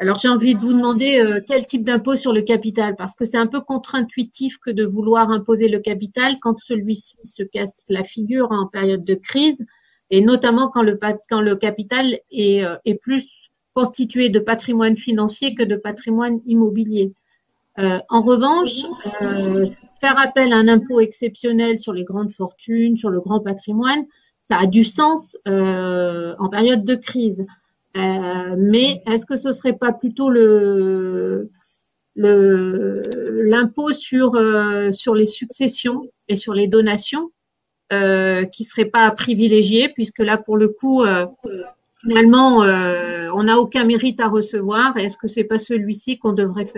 Alors, j'ai envie de vous demander quel type d'impôt sur le capital, parce que c'est un peu contre-intuitif que de vouloir imposer le capital quand celui-ci se casse la figure en période de crise, et notamment quand le capital est plus constitué de patrimoine financier que de patrimoine immobilier. En revanche, faire appel à un impôt exceptionnel sur les grandes fortunes, sur le grand patrimoine, ça a du sens en période de crise. Mais est-ce que ce serait pas plutôt l'impôt sur les successions et sur les donations qui serait pas à privilégier, puisque là pour le coup finalement on n'a aucun mérite à recevoir, et est-ce que c'est pas celui-ci qu'on devrait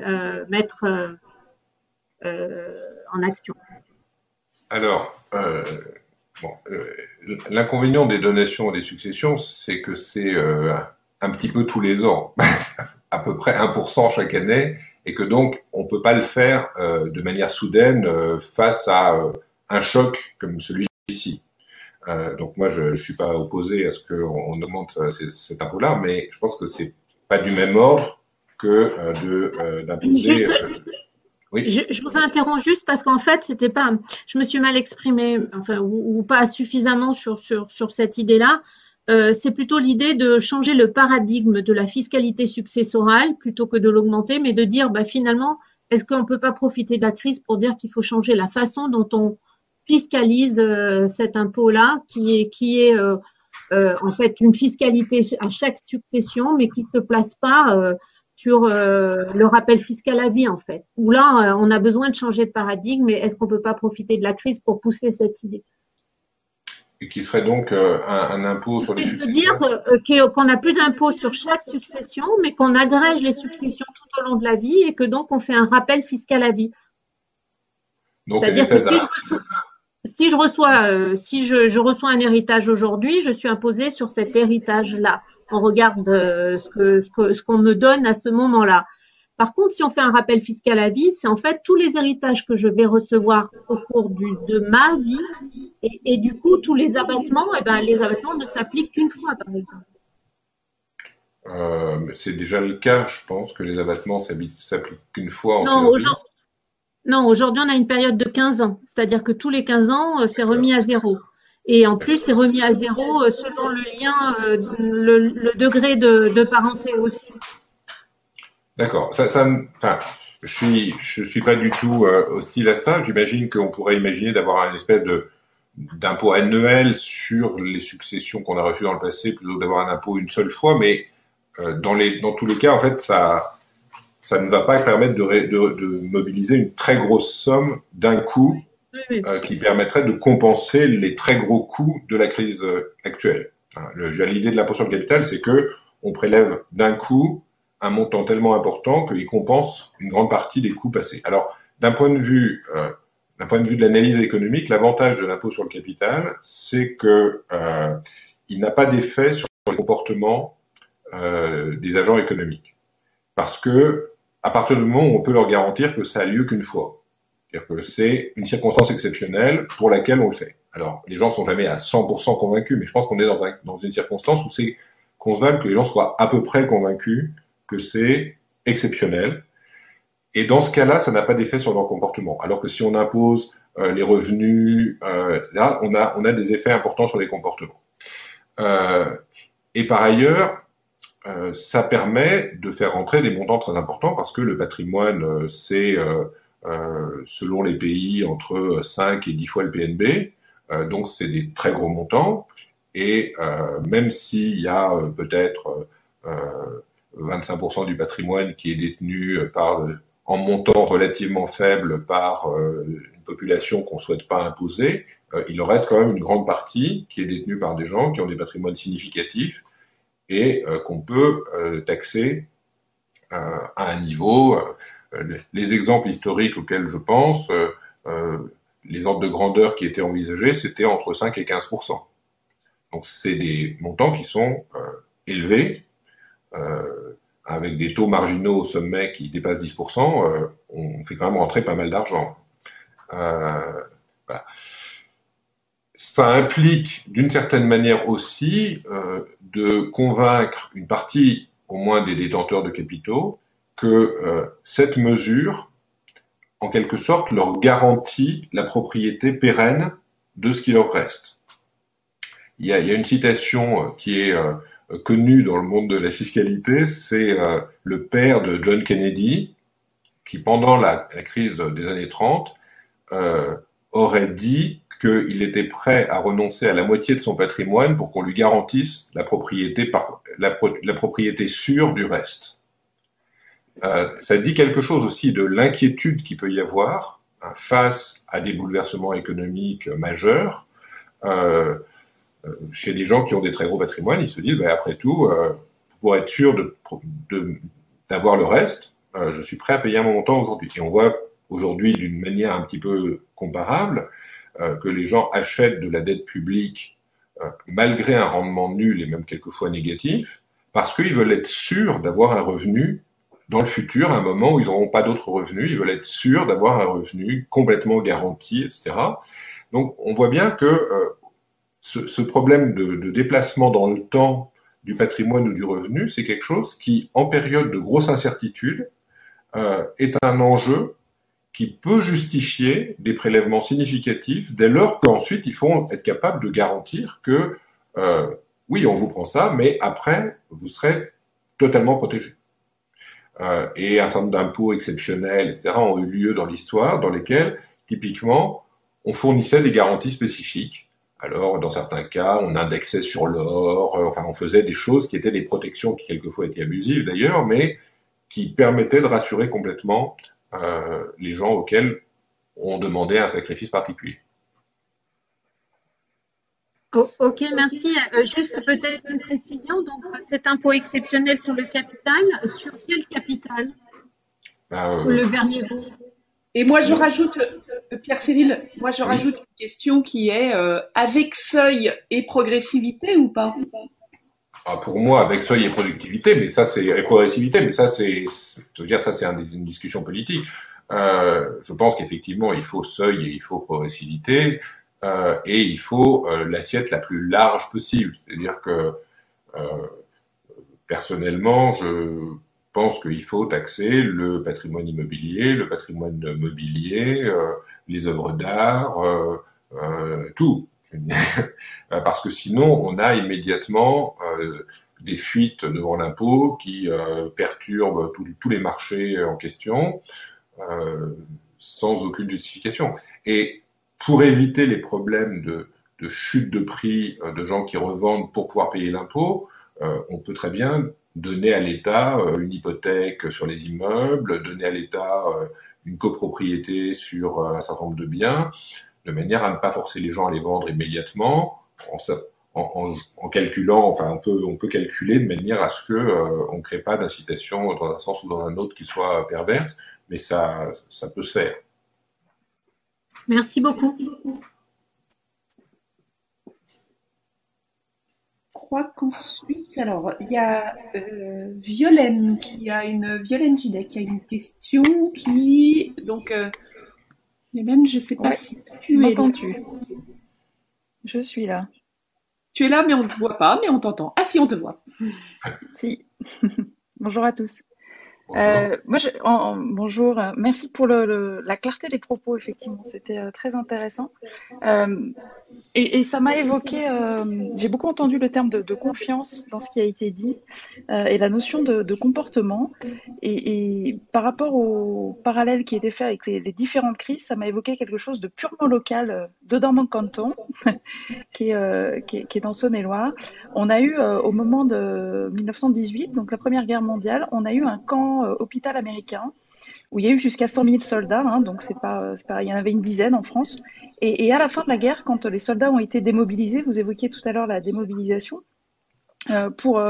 mettre en action? Alors l'inconvénient des donations et des successions, c'est que c'est un petit peu tous les ans, à peu près 1% chaque année, et que donc on peut pas le faire de manière soudaine face à un choc comme celui-ci. Donc moi je suis pas opposé à ce qu'on augmente cet impôt-là, mais je pense que c'est pas du même ordre que d'imposer. Oui. Je vous interromps juste parce qu'en fait, c'était pas, je me suis mal exprimée, enfin, ou pas suffisamment sur cette idée-là. C'est plutôt l'idée de changer le paradigme de la fiscalité successorale plutôt que de l'augmenter, mais de dire, finalement, est-ce qu'on peut pas profiter de la crise pour dire qu'il faut changer la façon dont on fiscalise cet impôt-là, qui est en fait une fiscalité à chaque succession, mais qui se place pas sur le rappel fiscal à vie, en fait. Où là, on a besoin de changer de paradigme, mais est-ce qu'on peut pas profiter de la crise pour pousser cette idée? Et qui serait donc un impôt sur les successions. C'est-à-dire qu'on n'a plus d'impôt sur chaque succession, mais qu'on agrège les successions tout au long de la vie et que donc on fait un rappel fiscal à vie. C'est-à-dire que si je reçois un héritage aujourd'hui, je suis imposée sur cet héritage-là. On regarde ce qu'on me donne à ce moment-là. Par contre, si on fait un rappel fiscal à vie, c'est en fait tous les héritages que je vais recevoir au cours de ma vie, et du coup tous les abattements, les abattements ne s'appliquent qu'une fois, par exemple. C'est déjà le cas, je pense que les abattements s'appliquent qu'une fois. Non, aujourd'hui on a une période de 15 ans, c'est-à-dire que tous les 15 ans c'est remis à zéro. Et en plus, c'est remis à zéro selon le lien, le degré de parenté aussi. D'accord. Je suis pas du tout hostile à ça. J'imagine qu'on pourrait imaginer d'avoir une espèce d'impôt annuel sur les successions qu'on a reçues dans le passé, plutôt que d'avoir un impôt une seule fois. Mais dans tous les cas, en fait, ça ne va pas permettre de mobiliser une très grosse somme d'un coup Oui, oui. qui permettrait de compenser les très gros coûts de la crise actuelle. L'idée de l'impôt sur le capital, c'est que on prélève d'un coup un montant tellement important qu'il compense une grande partie des coûts passés. Alors, d'un point de vue de l'analyse économique, l'avantage de l'impôt sur le capital, c'est que il n'a pas d'effet sur les comportements des agents économiques, parce que à partir du moment où on peut leur garantir que ça a lieu qu'une fois, c'est-à-dire que c'est une circonstance exceptionnelle pour laquelle on le fait. Alors, les gens ne sont jamais à 100% convaincus, mais je pense qu'on est dans une circonstance où c'est concevable que les gens soient à peu près convaincus que c'est exceptionnel. Et dans ce cas-là, ça n'a pas d'effet sur leur comportement. Alors que si on impose les revenus, là, on a des effets importants sur les comportements. Et par ailleurs, ça permet de faire rentrer des montants très importants parce que le patrimoine, c'est selon les pays entre 5 et 10 fois le PNB, donc c'est des très gros montants. Et même s'il y a peut-être 25% du patrimoine qui est détenu en montant relativement faible par une population qu'on ne souhaite pas imposer, il en reste quand même une grande partie qui est détenue par des gens qui ont des patrimoines significatifs et qu'on peut taxer à un niveau. Les exemples historiques auxquels je pense, les ordres de grandeur qui étaient envisagés, c'était entre 5 et 15%. Donc c'est des montants qui sont élevés, avec des taux marginaux au sommet qui dépassent 10%, on fait quand même rentrer pas mal d'argent. Voilà. Ça implique d'une certaine manière aussi de convaincre une partie au moins des détenteurs de capitaux que cette mesure, en quelque sorte, leur garantit la propriété pérenne de ce qui leur reste. Il y a une citation qui est connue dans le monde de la fiscalité, c'est le père de John Kennedy, qui pendant la crise des années 30 aurait dit qu'il était prêt à renoncer à la moitié de son patrimoine pour qu'on lui garantisse la propriété sûre du reste. Ça dit quelque chose aussi de l'inquiétude qu'il peut y avoir face à des bouleversements économiques majeurs. Chez des gens qui ont des très gros patrimoines, ils se disent, après tout, pour être sûr d'avoir le reste, je suis prêt à payer un montant aujourd'hui. Et on voit aujourd'hui, d'une manière un petit peu comparable, que les gens achètent de la dette publique malgré un rendement nul et même quelquefois négatif, parce qu'ils veulent être sûrs d'avoir un revenu dans le futur, à un moment où ils n'auront pas d'autres revenus, ils veulent être sûrs d'avoir un revenu complètement garanti, etc. Donc on voit bien que ce problème de déplacement dans le temps du patrimoine ou du revenu, c'est quelque chose qui, en période de grosse incertitude, est un enjeu qui peut justifier des prélèvements significatifs dès lors qu'ensuite il faut être capable de garantir que oui, on vous prend ça, mais après, vous serez totalement protégé. Et un certain nombre d'impôts exceptionnels, etc., ont eu lieu dans l'histoire, dans lesquels, typiquement, on fournissait des garanties spécifiques. Alors, dans certains cas, on indexait sur l'or, enfin, on faisait des choses qui étaient des protections qui, quelquefois, étaient abusives, d'ailleurs, mais qui permettaient de rassurer complètement les gens auxquels on demandait un sacrifice particulier. Oh, ok, merci. Juste peut-être une précision. Donc, cet impôt exceptionnel sur le capital, sur quel capital? Le Vernier-Vaux. Et moi, je rajoute, Pierre Cyril, rajoute une question qui est avec seuil et progressivité ou pas? Pour moi, avec seuil et productivité, mais ça c'est progressivité, mais ça c'est, je veux dire, ça c'est une discussion politique. Je pense qu'effectivement, il faut seuil et il faut progressivité, et il faut l'assiette la plus large possible. C'est-à-dire que personnellement, je pense qu'il faut taxer le patrimoine immobilier, le patrimoine mobilier, les œuvres d'art, tout. Parce que sinon, on a immédiatement des fuites devant l'impôt qui perturbent tous les marchés en question sans aucune justification. Et pour éviter les problèmes de chute de prix de gens qui revendent pour pouvoir payer l'impôt, on peut très bien donner à l'État une hypothèque sur les immeubles, donner à l'État une copropriété sur un certain nombre de biens, de manière à ne pas forcer les gens à les vendre immédiatement, en calculant, enfin on peut calculer de manière à ce que on ne crée pas d'incitation dans un sens ou dans un autre qui soit perverse, mais ça peut se faire. Merci beaucoup. Je crois qu'ensuite, alors, il y a Violaine qui a une question qui, donc, Violaine, je ne sais pas Ouais, si tu es là. m'entends-tu? Je suis là. Tu es là, mais on ne te voit pas, mais on t'entend. Ah si, on te voit. Si. Bonjour à tous. Bonjour. Bonjour. Merci pour la clarté des propos, effectivement. C'était très intéressant. Et ça m'a évoqué, j'ai beaucoup entendu le terme de confiance dans ce qui a été dit et la notion de comportement. Et par rapport au parallèle qui était fait avec les différentes crises, ça m'a évoqué quelque chose de purement local dans mon canton, qui est dans Saône-et-Loire. On a eu, au moment de 1918, donc la Première Guerre mondiale, on a eu un camp hôpital américain où il y a eu jusqu'à 100 000 soldats, hein, donc c'est pas, il y en avait une dizaine en France. Et à la fin de la guerre, quand les soldats ont été démobilisés, vous évoquiez tout à l'heure la démobilisation, pour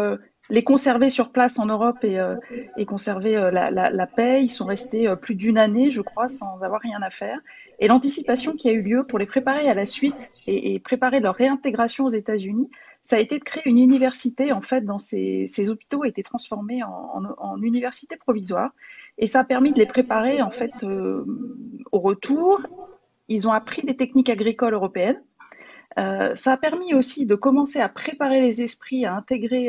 les conserver sur place en Europe et conserver la paix, ils sont restés plus d'une année, je crois, sans avoir rien à faire. Et l'anticipation qui a eu lieu pour les préparer à la suite et préparer leur réintégration aux États-Unis, ça a été de créer une université, en fait, dans ces hôpitaux, a été transformé en université provisoire. Et ça a permis de les préparer, en fait, au retour. Ils ont appris des techniques agricoles européennes. Ça a permis aussi de commencer à préparer les esprits, à intégrer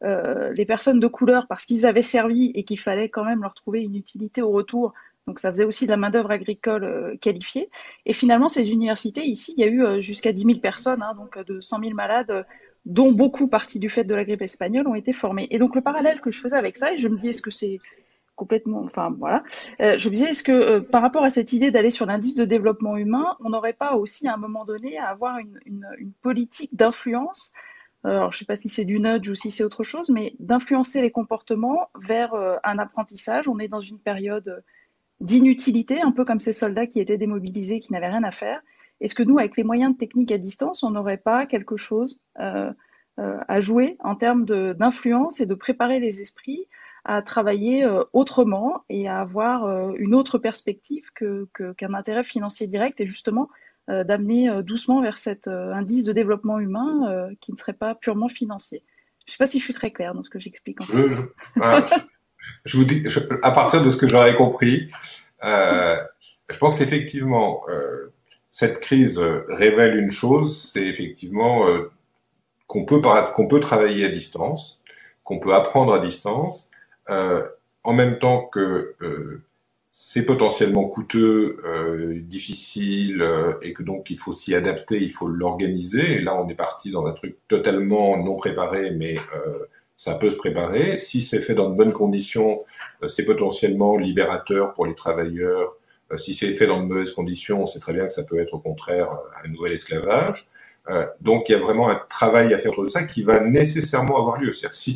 les personnes de couleur parce qu'ils avaient servi et qu'il fallait quand même leur trouver une utilité au retour. Donc ça faisait aussi de la main-d'œuvre agricole qualifiée. Et finalement, ces universités, ici, il y a eu jusqu'à 10 000 personnes, hein, donc de 100 000 malades, dont beaucoup partis du fait de la grippe espagnole, ont été formés. Et donc le parallèle que je faisais avec ça, et je me dis, est-ce que c'est complètement, enfin voilà, je me disais, est-ce que par rapport à cette idée d'aller sur l'indice de développement humain, on n'aurait pas aussi à un moment donné à avoir une politique d'influence, alors je ne sais pas si c'est du nudge ou si c'est autre chose, mais d'influencer les comportements vers un apprentissage. On est dans une période d'inutilité, un peu comme ces soldats qui étaient démobilisés, qui n'avaient rien à faire. Est-ce que nous, avec les moyens de technique à distance, on n'aurait pas quelque chose à jouer en termes d'influence et de préparer les esprits à travailler autrement et à avoir une autre perspective qu'un intérêt financier direct et justement d'amener doucement vers cet indice de développement humain qui ne serait pas purement financier. Je ne sais pas si je suis très claire dans ce que j'explique. En fait. Je vous dis, à partir de ce que j'aurais compris, je pense qu'effectivement, cette crise révèle une chose, c'est effectivement qu'on peut travailler à distance, qu'on peut apprendre à distance, en même temps que c'est potentiellement coûteux, difficile, et que donc il faut s'y adapter, il faut l'organiser. Et là, on est parti dans un truc totalement non préparé, mais ça peut se préparer. Si c'est fait dans de bonnes conditions, c'est potentiellement libérateur pour les travailleurs. Si c'est fait dans de mauvaises conditions, on sait très bien que ça peut être au contraire un nouvel esclavage. Donc il y a vraiment un travail à faire autour de ça qui va nécessairement avoir lieu. C'est-à-dire que si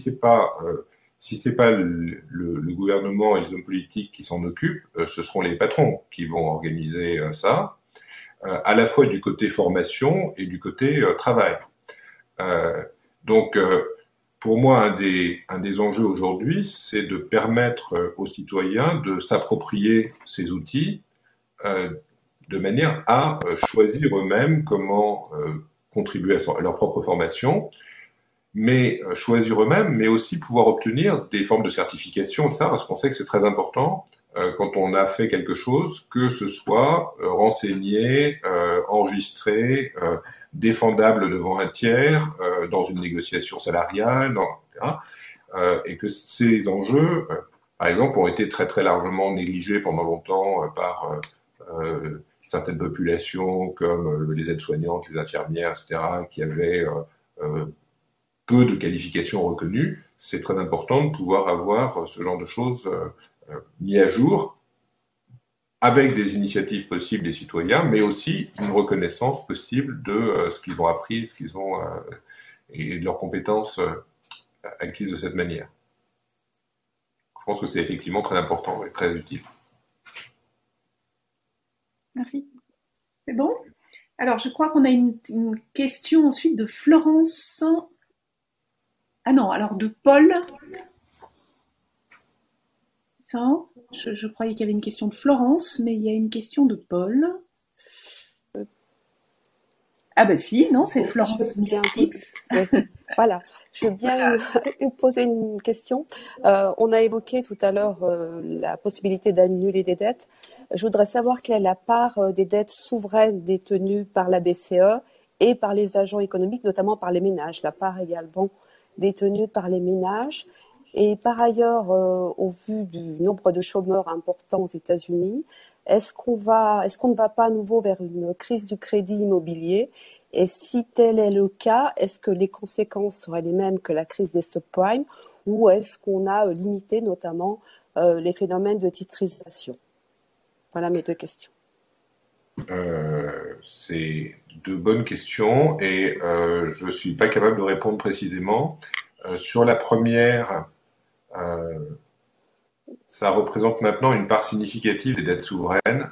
c'est pas le gouvernement et les hommes politiques qui s'en occupent, ce seront les patrons qui vont organiser ça, à la fois du côté formation et du côté travail. Donc pour moi, un des enjeux aujourd'hui, c'est de permettre aux citoyens de s'approprier ces outils de manière à choisir eux-mêmes comment contribuer à leur propre formation, mais choisir eux-mêmes, mais aussi pouvoir obtenir des formes de certification, etc., parce qu'on sait que c'est très important quand on a fait quelque chose, que ce soit renseigné, enregistré, défendable devant un tiers, dans une négociation salariale, etc., et que ces enjeux, par exemple, ont été très très largement négligés pendant longtemps par certaines populations comme les aides-soignantes, les infirmières, etc., qui avaient peu de qualifications reconnues. C'est très important de pouvoir avoir ce genre de choses mis à jour avec des initiatives possibles des citoyens, mais aussi une reconnaissance possible de ce qu'ils ont appris, ce qu'ils ont et de leurs compétences acquises de cette manière. Je pense que c'est effectivement très important et très utile. Merci. C'est bon? Alors, je crois qu'on a une question ensuite de Florence. Ah non, alors de Paul. Ça, je croyais qu'il y avait une question de Florence, mais il y a une question de Paul. Ah ben si, non, c'est Florence. Je veux bien voilà, je veux bien poser une question. On a évoqué tout à l'heure la possibilité d'annuler des dettes. Je voudrais savoir quelle est la part des dettes souveraines détenues par la BCE et par les agents économiques, notamment par les ménages, la part également détenue par les ménages. Et par ailleurs, au vu du nombre de chômeurs importants aux États-Unis, est-ce qu'on ne va pas à nouveau vers une crise du crédit immobilier? Et si tel est le cas, est-ce que les conséquences seraient les mêmes que la crise des subprimes, ou est-ce qu'on a limité notamment les phénomènes de titrisation? Voilà mes deux questions. C'est deux bonnes questions et je ne suis pas capable de répondre précisément. Sur la première, ça représente maintenant une part significative des dettes souveraines,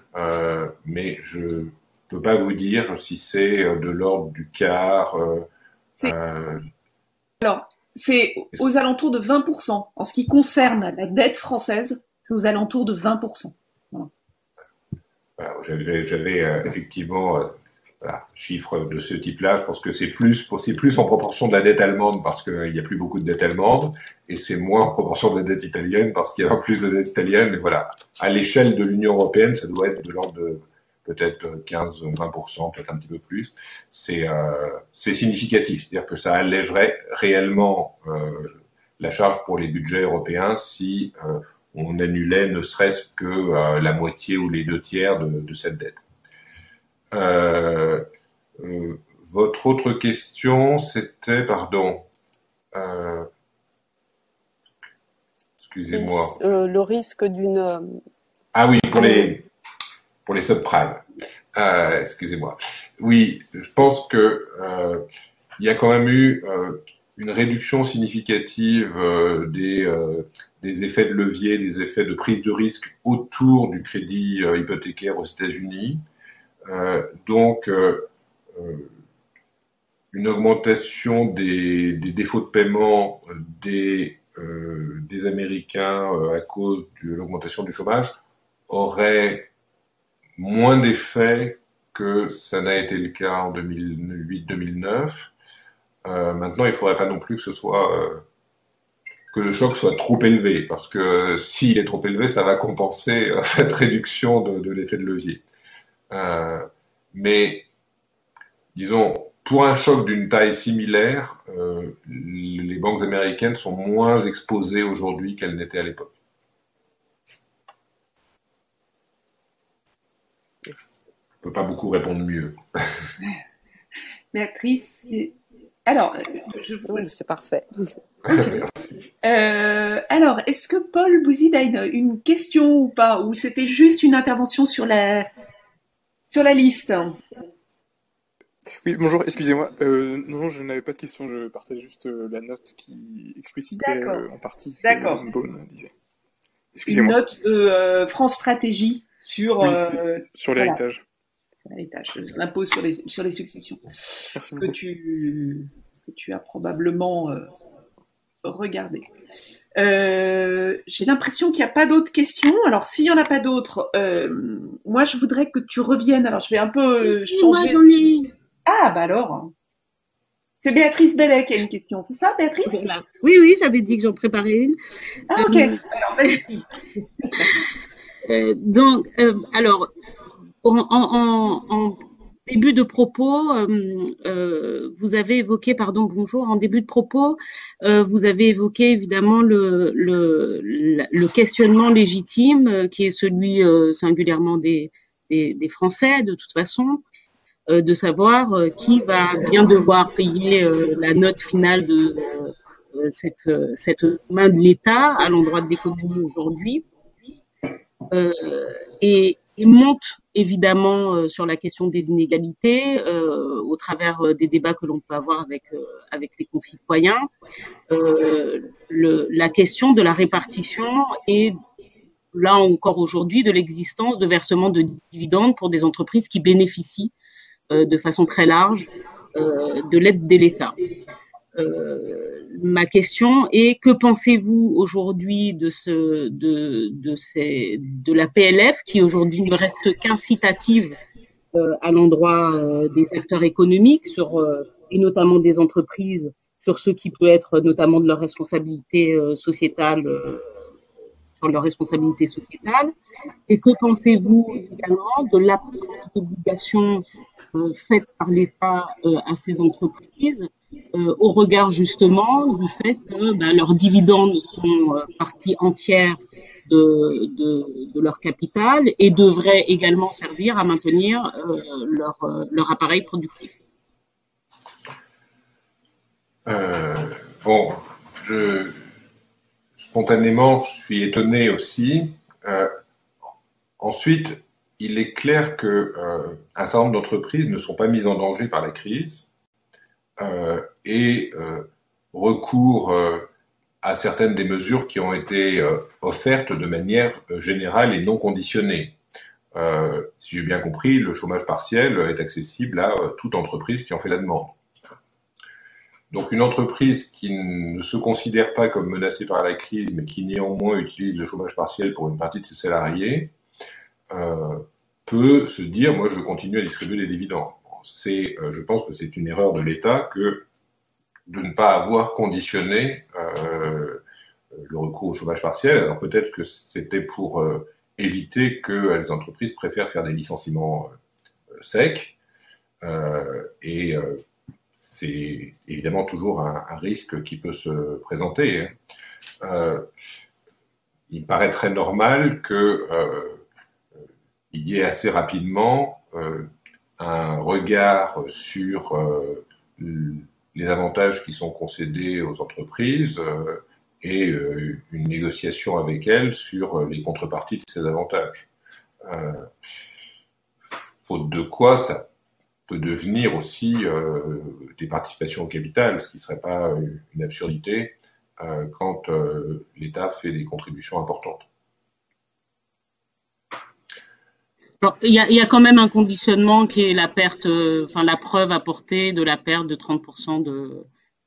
mais je ne peux pas vous dire si c'est de l'ordre du quart. Alors, c'est aux alentours de 20%. En ce qui concerne la dette française, c'est aux alentours de 20%. Voilà. J'avais effectivement chiffres de ce type-là. Je pense que c'est plus en proportion de la dette allemande parce qu'il n'y a plus beaucoup de dette allemande, et c'est moins en proportion de la dette italienne parce qu'il y a plus de dette italienne. Mais voilà, à l'échelle de l'Union européenne, ça doit être de l'ordre de peut-être 15-20%, peut-être un petit peu plus. C'est significatif, c'est-à-dire que ça allégerait réellement la charge pour les budgets européens si on annulait ne serait-ce que la moitié ou les 2/3 de cette dette. Votre autre question, c'était, pardon, excusez-moi. Le risque d'une... Ah oui, pour les subprimes. Excusez-moi. Oui, je pense que il y a quand même eu une réduction significative des effets de levier, des effets de prise de risque autour du crédit hypothécaire aux États-Unis. Donc, une augmentation des défauts de paiement des Américains à cause de l'augmentation du chômage aurait moins d'effet que ça n'a été le cas en 2008-2009. Maintenant, il ne faudrait pas non plus que le choc soit trop élevé, parce que s'il est trop élevé, ça va compenser cette réduction de l'effet de levier. Mais, disons, pour un choc d'une taille similaire, les banques américaines sont moins exposées aujourd'hui qu'elles n'étaient à l'époque. Je ne peux pas beaucoup répondre mieux. Béatrice, alors, Oui, c'est parfait. Okay. Merci. Alors, est-ce que Paul Bouzid a une question ou pas? Ou c'était juste une intervention sur la liste? Oui, bonjour, excusez-moi. Non, je n'avais pas de question, je partage juste la note qui explicitait en partie ce que Beaune disait. Excusez-moi. Une note de France Stratégie sur, sur l'héritage. L'héritage, l'impôt sur les successions. Merci beaucoup. Que tu as probablement regardé. J'ai l'impression qu'il n'y a pas d'autres questions. Alors, s'il n'y en a pas d'autres, moi, je voudrais que tu reviennes. Alors, je vais un peu changer. Moi, j'en ai une. Ah, bah alors. C'est Béatrice Bellet qui a une question. C'est ça, Béatrice? Voilà. Oui, j'avais dit que j'en préparais une. Ah, ok. Alors, vas-y. Alors, en début de propos, vous avez évoqué, bonjour, en début de propos, vous avez évoqué évidemment le questionnement légitime qui est celui singulièrement des Français de toute façon, de savoir qui va bien devoir payer la note finale de cette main de l'État à l'endroit de l'économie aujourd'hui, et monte évidemment sur la question des inégalités au travers des débats que l'on peut avoir avec les concitoyens, la question de la répartition et là encore aujourd'hui, de l'existence de versements de dividendes pour des entreprises qui bénéficient de façon très large de l'aide de l'État. Ma question est, que pensez-vous aujourd'hui de la PLF, qui aujourd'hui ne reste qu'incitative à l'endroit des acteurs économiques et notamment des entreprises sur ce qui peut être notamment de leur responsabilité sociétale, sur leur responsabilité sociétale. Et que pensez-vous également de l'absence d'obligations faites par l'État à ces entreprises au regard justement du fait que leurs dividendes sont partie entière de leur capital et devraient également servir à maintenir leur appareil productif. Bon, spontanément, je suis étonné aussi. Ensuite, il est clair que un certain nombre d'entreprises ne sont pas mises en danger par la crise et recourent à certaines des mesures qui ont été offertes de manière générale et non conditionnée. Si j'ai bien compris, le chômage partiel est accessible à toute entreprise qui en fait la demande. Donc une entreprise qui ne se considère pas comme menacée par la crise, mais qui néanmoins utilise le chômage partiel pour une partie de ses salariés, peut se dire, moi je continue à distribuer des dividendes. Je pense que c'est une erreur de l'État que de ne pas avoir conditionné le recours au chômage partiel. Alors peut-être que c'était pour éviter que les entreprises préfèrent faire des licenciements secs, et c'est évidemment toujours un risque qui peut se présenter. Il paraît très normal qu'il y ait assez rapidement un regard sur les avantages qui sont concédés aux entreprises et une négociation avec elles sur les contreparties de ces avantages. Faute de quoi, ça peut devenir aussi des participations au capital, ce qui ne serait pas une absurdité quand l'État fait des contributions importantes. Alors, il y a quand même un conditionnement qui est la perte, la preuve apportée de la perte de 30%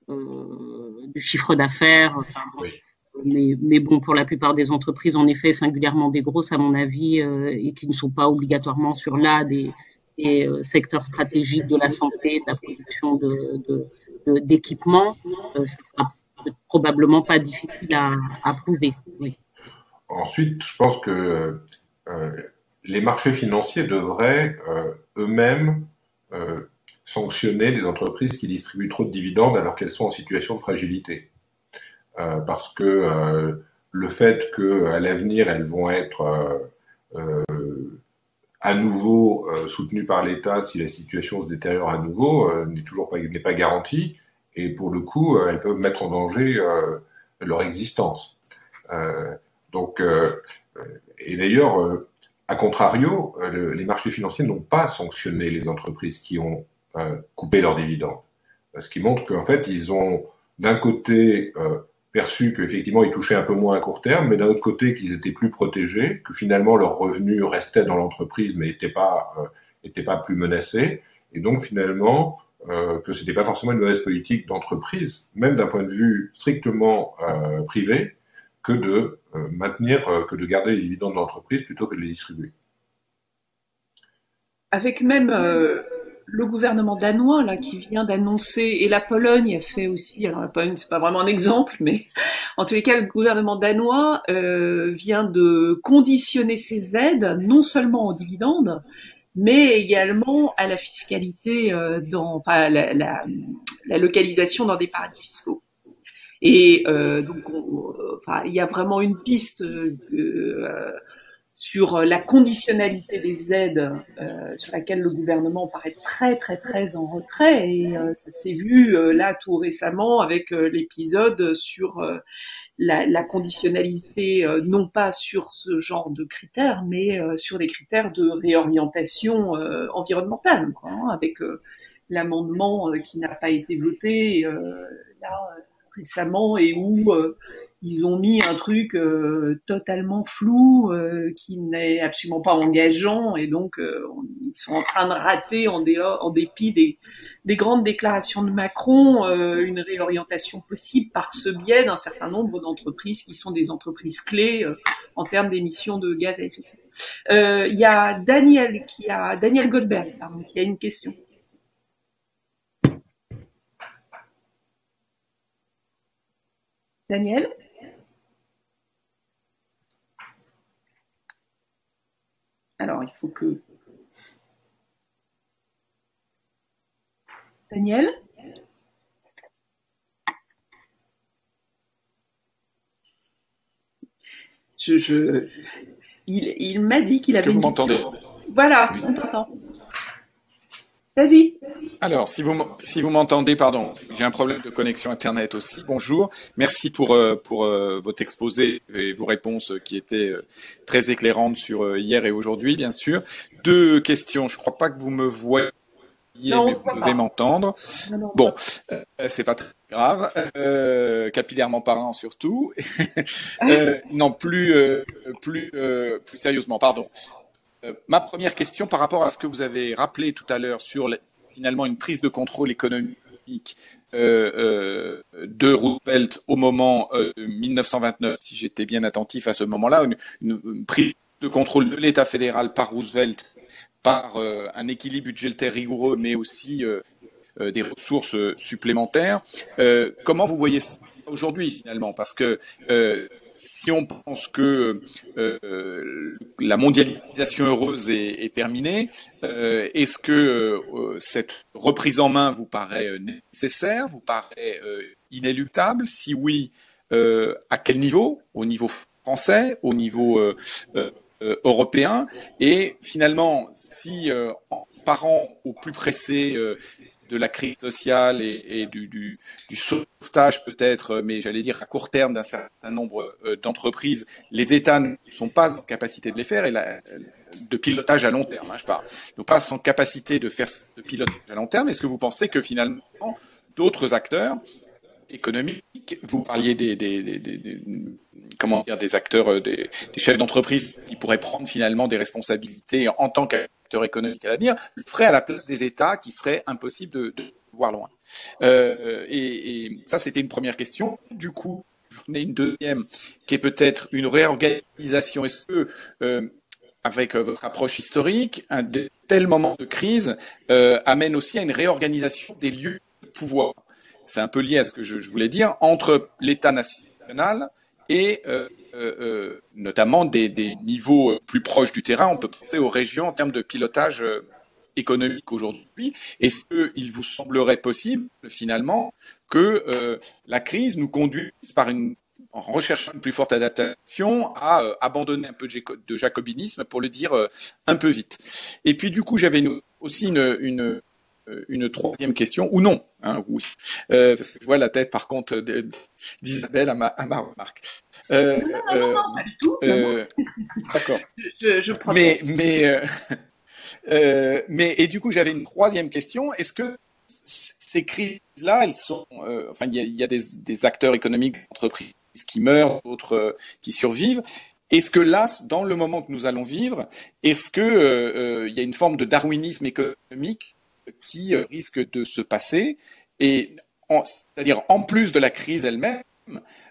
du chiffre d'affaires. Oui. Mais bon, pour la plupart des entreprises, en effet, singulièrement des grosses, à mon avis, et qui ne sont pas obligatoirement sur des secteurs stratégiques de la santé, de la production d'équipements, ce sera probablement pas difficile à prouver. Oui. Ensuite, je pense que les marchés financiers devraient eux-mêmes sanctionner des entreprises qui distribuent trop de dividendes alors qu'elles sont en situation de fragilité. Parce que le fait qu'à l'avenir, elles vont être à nouveau soutenues par l'État si la situation se détériore à nouveau n'est pas garanti, et pour le coup, elles peuvent mettre en danger leur existence. Et d'ailleurs, a contrario, les marchés financiers n'ont pas sanctionné les entreprises qui ont coupé leurs dividendes. Ce qui montre qu'en fait, ils ont d'un côté perçu qu'effectivement ils touchaient un peu moins à court terme, mais d'un autre côté qu'ils étaient plus protégés, que finalement leurs revenus restaient dans l'entreprise mais n'étaient pas plus menacés, et donc finalement que c'était pas forcément une mauvaise politique d'entreprise, même d'un point de vue strictement privé, que de que de garder les dividendes de l'entreprise plutôt que de les distribuer. Avec même le gouvernement danois là qui vient d'annoncer, et la Pologne a fait aussi, alors la Pologne c'est pas vraiment un exemple, mais en tous les cas le gouvernement danois vient de conditionner ses aides non seulement aux dividendes, mais également à la fiscalité la localisation dans des paradis fiscaux. Et donc il y a vraiment une piste sur la conditionnalité des aides sur laquelle le gouvernement paraît très très très en retrait, et ça s'est vu là tout récemment avec l'épisode sur la conditionnalité, non pas sur ce genre de critères, mais sur des critères de réorientation environnementale, quoi, hein, avec l'amendement qui n'a pas été voté là récemment, et où ils ont mis un truc totalement flou, qui n'est absolument pas engageant, et donc ils sont en train de rater, en dépit des grandes déclarations de Macron, une réorientation possible par ce biais d'un certain nombre d'entreprises qui sont des entreprises clés en termes d'émissions de gaz à effet de serre. Il y a Daniel Goldberg, pardon, qui a une question. Daniel? Alors, il faut que... Daniel? Il m'a dit qu'il avait... Est-ce que vous m'entendez? Voilà, oui. On t'entend. Vas-y. Alors, si vous m'entendez, pardon, j'ai un problème de connexion Internet aussi. Bonjour. Merci pour votre exposé et vos réponses qui étaient très éclairantes sur hier et aujourd'hui, bien sûr. 2 questions. Je ne crois pas que vous me voyez, non, mais vous devez m'entendre. Bon, c'est pas très grave. Capillairement parlant, surtout. Non, plus sérieusement, pardon. Ma première question par rapport à ce que vous avez rappelé tout à l'heure sur finalement une prise de contrôle économique de Roosevelt au moment de 1929, si j'étais bien attentif à ce moment-là, une prise de contrôle de l'État fédéral par Roosevelt, par un équilibre budgétaire rigoureux, mais aussi des ressources supplémentaires. Comment vous voyez ça aujourd'hui finalement? Parce que si on pense que la mondialisation heureuse est terminée, est-ce que cette reprise en main vous paraît nécessaire, vous paraît inéluctable? Si oui, à quel niveau? Au niveau français, au niveau européen? Et finalement, si en parant au plus pressé de la crise sociale et du sauvetage peut-être, mais j'allais dire à court terme d'un certain nombre d'entreprises, les États ne sont pas en capacité de les faire, et de pilotage à long terme, je parle, ne sont pas en capacité de faire ce pilotage à long terme. Est-ce que vous pensez que finalement d'autres acteurs économiques, vous parliez des acteurs, des chefs d'entreprise qui pourraient prendre finalement des responsabilités en tant qu'acteurs économiques à l'avenir, le feraient à la place des États qui serait impossible de voir loin. Et ça, c'était une première question. Du coup, j'en ai une deuxième qui est peut-être une réorganisation. Est-ce que, avec votre approche historique, un tel moment de crise amène aussi à une réorganisation des lieux de pouvoir? C'est un peu lié à ce que je voulais dire, entre l'État national et notamment des niveaux plus proches du terrain. On peut penser aux régions en termes de pilotage économique aujourd'hui. Est-ce qu'il vous semblerait possible, finalement, que la crise nous conduise en recherchant une plus forte adaptation, à abandonner un peu de jacobinisme, pour le dire un peu vite? Et puis du coup, j'avais aussi une troisième question, ou non, hein, oui, parce que je vois la tête par contre d'Isabelle à ma remarque. Non, pas du tout. D'accord. Je prends. Mais et du coup, j'avais une troisième question. Est-ce que ces crises-là, elles sont, enfin, il y a des acteurs économiques, des entreprises qui meurent, d'autres qui survivent. Est-ce que là, dans le moment que nous allons vivre, est-ce que il y a une forme de darwinisme économique qui risque de se passer, et c'est-à-dire en plus de la crise elle-même,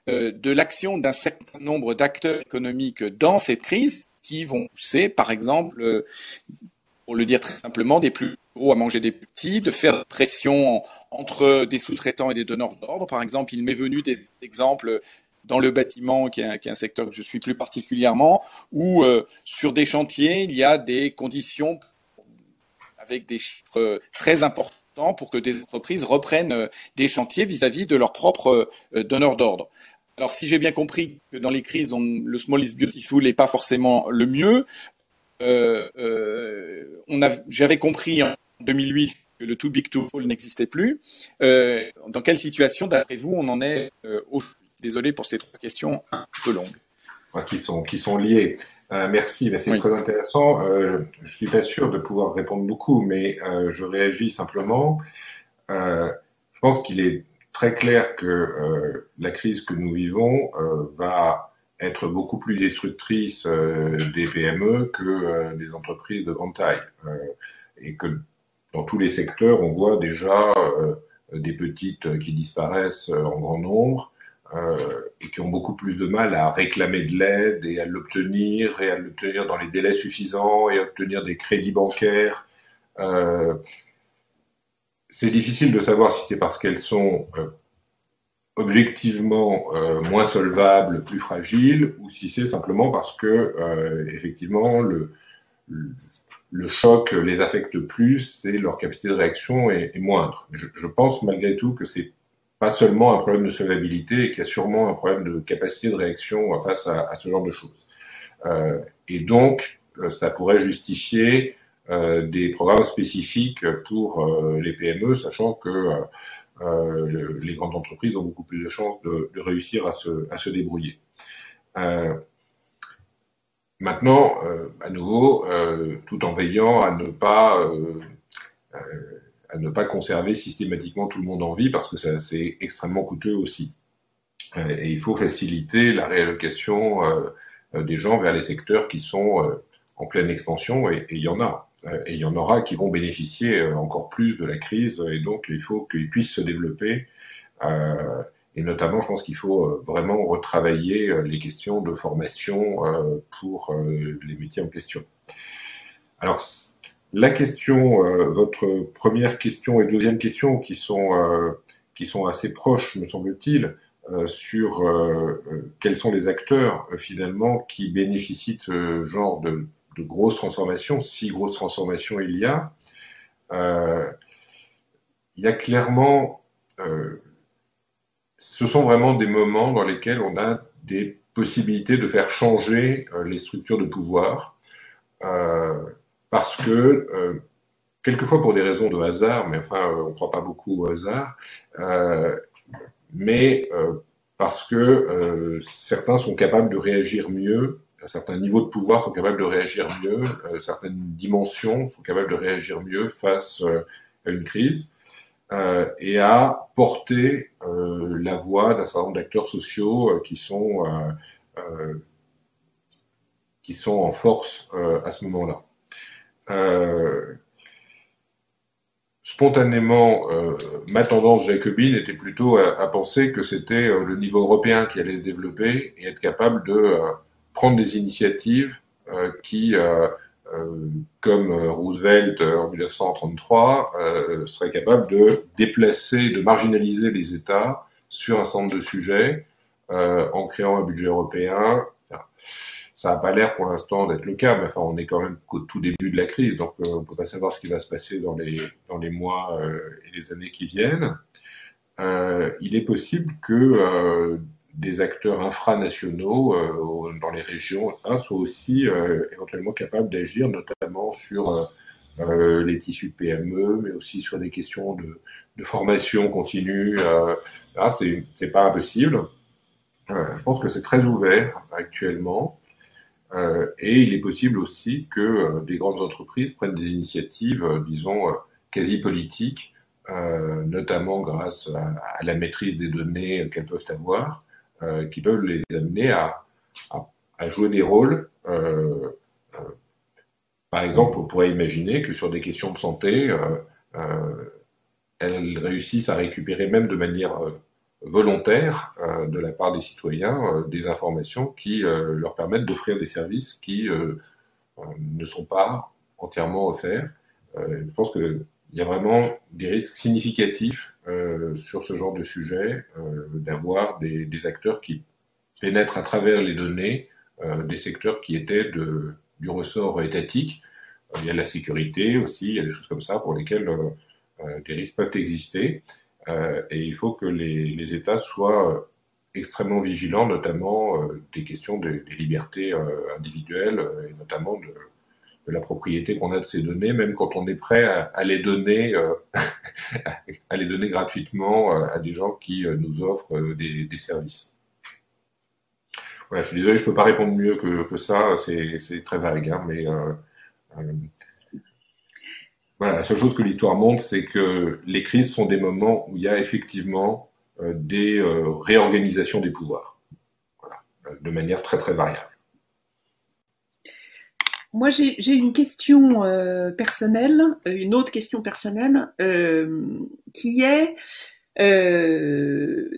de l'action d'un certain nombre d'acteurs économiques dans cette crise qui vont pousser, par exemple, pour le dire très simplement, des plus gros à manger des plus petits, de faire pression entre des sous-traitants et des donneurs d'ordre. Par exemple, il m'est venu des exemples dans le bâtiment, qui est un secteur que je suis plus particulièrement, où sur des chantiers, il y a des conditions avec des chiffres très importants pour que des entreprises reprennent des chantiers vis-à-vis de leurs propres donneurs d'ordre. Alors, si j'ai bien compris que dans les crises, le small is beautiful n'est pas forcément le mieux, j'avais compris en 2008 que le too big to fall n'existait plus. Dans quelle situation, d'après vous, on en est aujourd'hui? Désolé pour ces 3 questions un peu longues. Qui sont liées. Merci, c'est très intéressant. Je suis pas sûr de pouvoir répondre beaucoup, mais je réagis simplement. Je pense qu'il est très clair que la crise que nous vivons va être beaucoup plus destructrice des PME que des entreprises de grande taille. Et que dans tous les secteurs, on voit déjà des petites qui disparaissent en grand nombre et qui ont beaucoup plus de mal à réclamer de l'aide et à l'obtenir dans les délais suffisants et à obtenir des crédits bancaires. C'est difficile de savoir si c'est parce qu'elles sont objectivement moins solvables, plus fragiles, ou si c'est simplement parce que effectivement le choc les affecte plus et leur capacité de réaction est moindre. Je pense malgré tout que c'est pas seulement un problème de solvabilité et qu'il y a sûrement un problème de capacité de réaction face à ce genre de choses. Et donc, ça pourrait justifier des programmes spécifiques pour les PME, sachant que les grandes entreprises ont beaucoup plus de chances de réussir à se débrouiller. Maintenant, à nouveau, tout en veillant à ne pas conserver systématiquement tout le monde en vie, parce que c'est extrêmement coûteux aussi. Et il faut faciliter la réallocation des gens vers les secteurs qui sont en pleine expansion, et il y en a. Et il y en aura qui vont bénéficier encore plus de la crise, et donc il faut qu'ils puissent se développer. Et notamment, je pense qu'il faut vraiment retravailler les questions de formation pour les métiers en question. Alors, la question, votre première question et deuxième question, qui sont assez proches, me semble-t-il, sur quels sont les acteurs finalement qui bénéficient de ce genre de grosses transformations, si grosses transformations il y a clairement, ce sont vraiment des moments dans lesquels on a des possibilités de faire changer les structures de pouvoir, parce que, quelquefois pour des raisons de hasard, mais enfin on ne croit pas beaucoup au hasard, mais parce que certains sont capables de réagir mieux, certains niveaux de pouvoir sont capables de réagir mieux, certaines dimensions sont capables de réagir mieux face à une crise, et à porter la voix d'un certain nombre d'acteurs sociaux qui sont en force à ce moment-là. Spontanément, ma tendance jacobine était plutôt à penser que c'était le niveau européen qui allait se développer et être capable de prendre des initiatives qui, comme Roosevelt en 1933, seraient capables de déplacer, de marginaliser les États sur un certain nombre de sujets en créant un budget européen. Ça n'a pas l'air pour l'instant d'être le cas, mais enfin, on est quand même qu'au tout début de la crise, donc on ne peut pas savoir ce qui va se passer dans les mois et les années qui viennent. Il est possible que des acteurs infranationaux dans les régions soient aussi éventuellement capables d'agir, notamment sur les tissus de PME, mais aussi sur des questions de formation continue. Là, c'est pas impossible. Je pense que c'est très ouvert actuellement. Et il est possible aussi que des grandes entreprises prennent des initiatives, disons, quasi politiques, notamment grâce à la maîtrise des données qu'elles peuvent avoir, qui peuvent les amener à jouer des rôles. Par exemple, on pourrait imaginer que sur des questions de santé, elles réussissent à récupérer même de manière volontaire de la part des citoyens des informations qui leur permettent d'offrir des services qui ne sont pas entièrement offerts. Je pense qu'il y a vraiment des risques significatifs sur ce genre de sujet, d'avoir des acteurs qui pénètrent à travers les données des secteurs qui étaient du ressort étatique. Il y a la sécurité aussi, il y a des choses comme ça pour lesquelles des risques peuvent exister. Et il faut que les États soient extrêmement vigilants, notamment des questions des libertés individuelles, et notamment de la propriété qu'on a de ces données, même quand on est prêt à les donner, à les donner gratuitement à des gens qui nous offrent des services. Voilà, je suis désolé, je ne peux pas répondre mieux que ça, c'est très vague, hein, mais voilà, la seule chose que l'histoire montre, c'est que les crises sont des moments où il y a effectivement des réorganisations des pouvoirs, voilà, de manière très très variable. Moi, j'ai une question personnelle, une autre question personnelle, qui est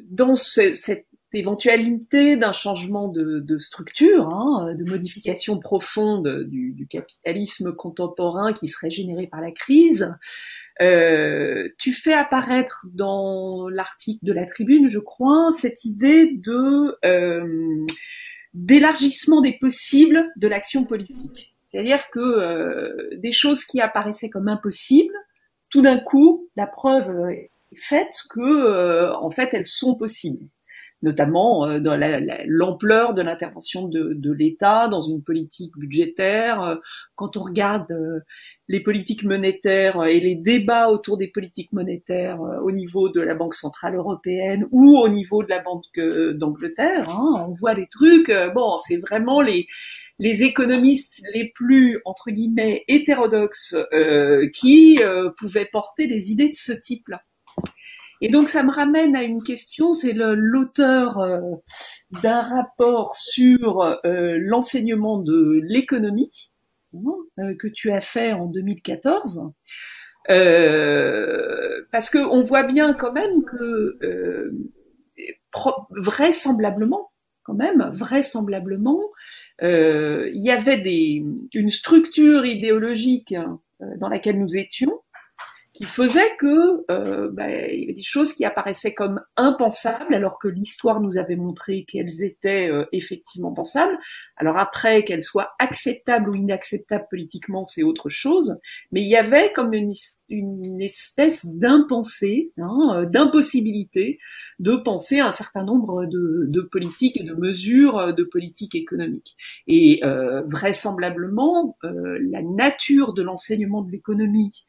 dans cette éventualité d'un changement de structure, hein, de modification profonde du capitalisme contemporain qui serait généré par la crise. Tu fais apparaître dans l'article de la Tribune, je crois, cette idée d'élargissement des possibles de l'action politique. C'est-à-dire que des choses qui apparaissaient comme impossibles, tout d'un coup, la preuve est faite que, en fait, elles sont possibles. Notamment dans l'ampleur de l'intervention de l'État dans une politique budgétaire. Quand on regarde les politiques monétaires et les débats autour des politiques monétaires au niveau de la Banque centrale européenne ou au niveau de la Banque d'Angleterre, hein, on voit des trucs. Bon, c'est vraiment les économistes les plus, entre guillemets, hétérodoxes qui pouvaient porter des idées de ce type-là. Et donc ça me ramène à une question, c'est l'auteur d'un rapport sur l'enseignement de l'économie que tu as fait en 2014, parce que on voit bien quand même que vraisemblablement, il y avait une structure idéologique dans laquelle nous étions, qui faisait que il y avait des choses qui apparaissaient comme impensables, alors que l'histoire nous avait montré qu'elles étaient effectivement pensables. Alors après, qu'elles soient acceptables ou inacceptables politiquement, c'est autre chose. Mais il y avait comme une espèce d'impensé, d'impossibilité de penser à un certain nombre de politiques et de mesures de politique économique. Et vraisemblablement, la nature de l'enseignement de l'économie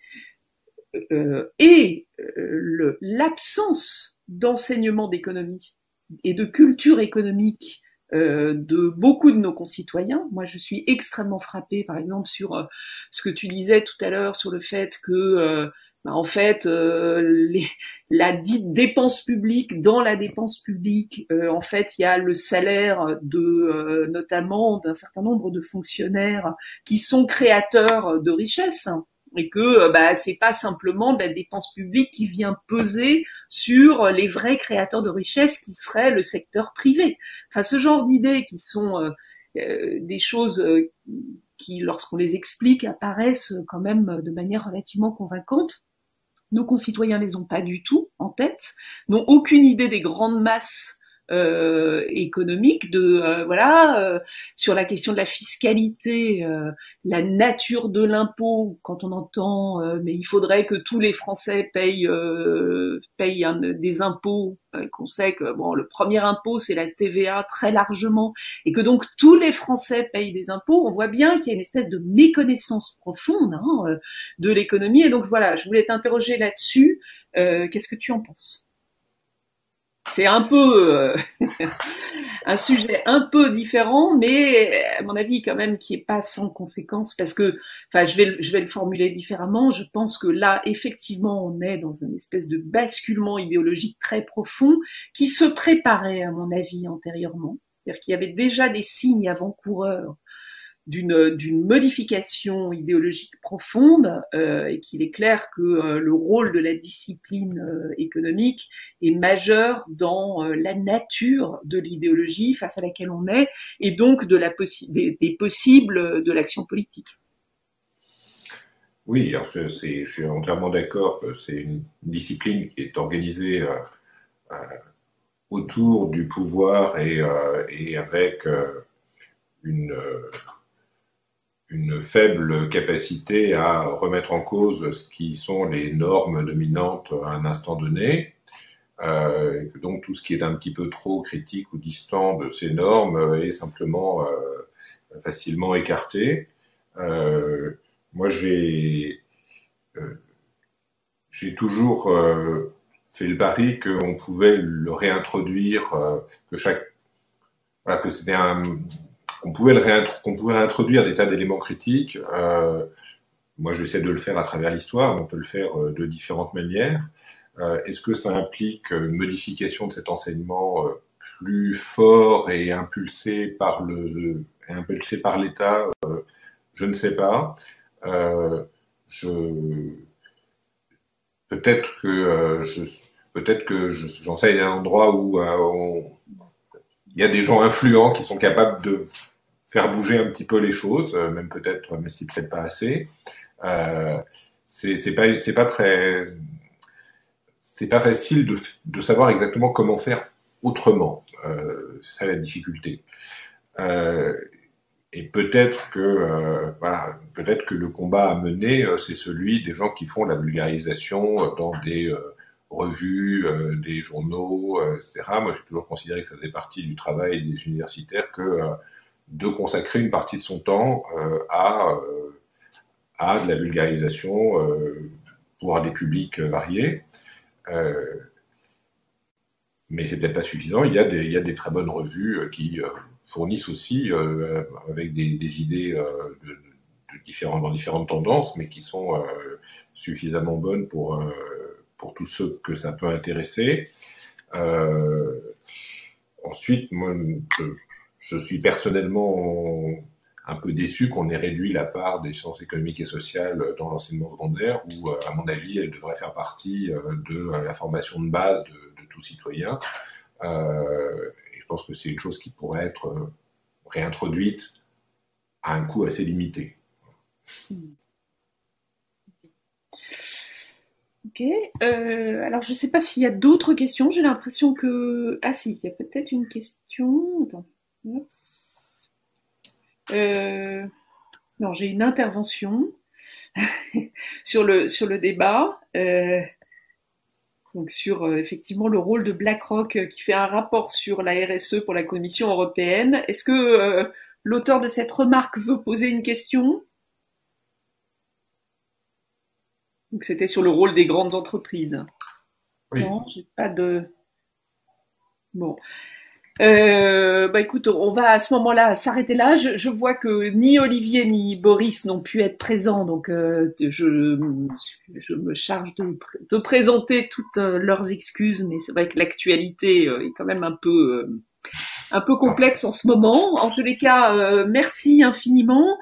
et l'absence d'enseignement d'économie et de culture économique de beaucoup de nos concitoyens. Moi, je suis extrêmement frappée, par exemple, sur ce que tu disais tout à l'heure, sur le fait que, en fait, la dite dépense publique, dans la dépense publique, en fait, il y a le salaire notamment d'un certain nombre de fonctionnaires qui sont créateurs de richesses. Et que c'est pas simplement de la dépense publique qui vient peser sur les vrais créateurs de richesse qui seraient le secteur privé. Enfin, ce genre d'idées qui sont des choses qui, lorsqu'on les explique, apparaissent quand même de manière relativement convaincante. Nos concitoyens les ont pas du tout en tête, n'ont aucune idée des grandes masses économique sur la question de la fiscalité, la nature de l'impôt. Quand on entend mais il faudrait que tous les Français payent des impôts, qu'on sait que le premier impôt c'est la TVA très largement, et que donc tous les Français payent des impôts, on voit bien qu'il y a une espèce de méconnaissance profonde de l'économie. Et donc voilà, je voulais t'interroger là-dessus. Qu'est-ce que tu en penses ? C'est un peu un sujet un peu différent, mais à mon avis quand même qui est pas sans conséquence, parce que, je vais le formuler différemment. Je pense que là, effectivement, on est dans une espèce de basculement idéologique très profond qui se préparait, à mon avis, antérieurement. C'est-à-dire qu'il y avait déjà des signes avant-coureurs d'une modification idéologique profonde, et qu'il est clair que le rôle de la discipline économique est majeur dans la nature de l'idéologie face à laquelle on est, et donc des possibles de l'action politique. Oui, alors je suis entièrement d'accord que c'est une discipline qui est organisée autour du pouvoir et avec une faible capacité à remettre en cause ce qui sont les normes dominantes à un instant donné. Donc tout ce qui est un petit peu trop critique ou distant de ces normes est simplement facilement écarté. Moi, j'ai toujours fait le pari qu'on pouvait le réintroduire, que c'était qu'on pouvait réintroduire des tas d'éléments critiques. Moi, j'essaie de le faire à travers l'histoire, on peut le faire de différentes manières. Est-ce que ça implique une modification de cet enseignement plus fort et impulsé par l'État? Je ne sais pas. Peut-être que j'enseigne à un endroit où il y a des gens influents qui sont capables de faire bouger un petit peu les choses, même si peut-être pas assez. C'est pas facile de savoir exactement comment faire autrement. C'est ça la difficulté. Et peut-être que le combat à mener, c'est celui des gens qui font la vulgarisation dans des revues, des journaux, etc. Moi, j'ai toujours considéré que ça faisait partie du travail des universitaires de consacrer une partie de son temps à de la vulgarisation pour des publics variés. Mais c'est peut-être pas suffisant. Il y a des très bonnes revues qui fournissent aussi avec des idées dans différentes tendances, mais qui sont suffisamment bonnes pour tous ceux que ça peut intéresser. Ensuite, moi, je suis personnellement un peu déçu qu'on ait réduit la part des sciences économiques et sociales dans l'enseignement secondaire, où, à mon avis, elle devrait faire partie de la formation de base de tout citoyen. Et je pense que c'est une chose qui pourrait être réintroduite à un coût assez limité. Ok. Alors, je ne sais pas s'il y a d'autres questions. J'ai l'impression que... Ah si, il y a peut-être une question. Attends. Non, j'ai une intervention sur le débat. Donc sur effectivement le rôle de BlackRock qui fait un rapport sur la RSE pour la Commission européenne. Est-ce que l'auteur de cette remarque veut poser une question? Donc c'était sur le rôle des grandes entreprises. Oui. Non, j'ai pas de... Bon. Écoute, on va à ce moment-là s'arrêter là. Je vois que ni Olivier ni Boris n'ont pu être présents, donc je me charge de présenter toutes leurs excuses, mais c'est vrai que l'actualité est quand même un peu complexe en ce moment. En tous les cas, merci infiniment.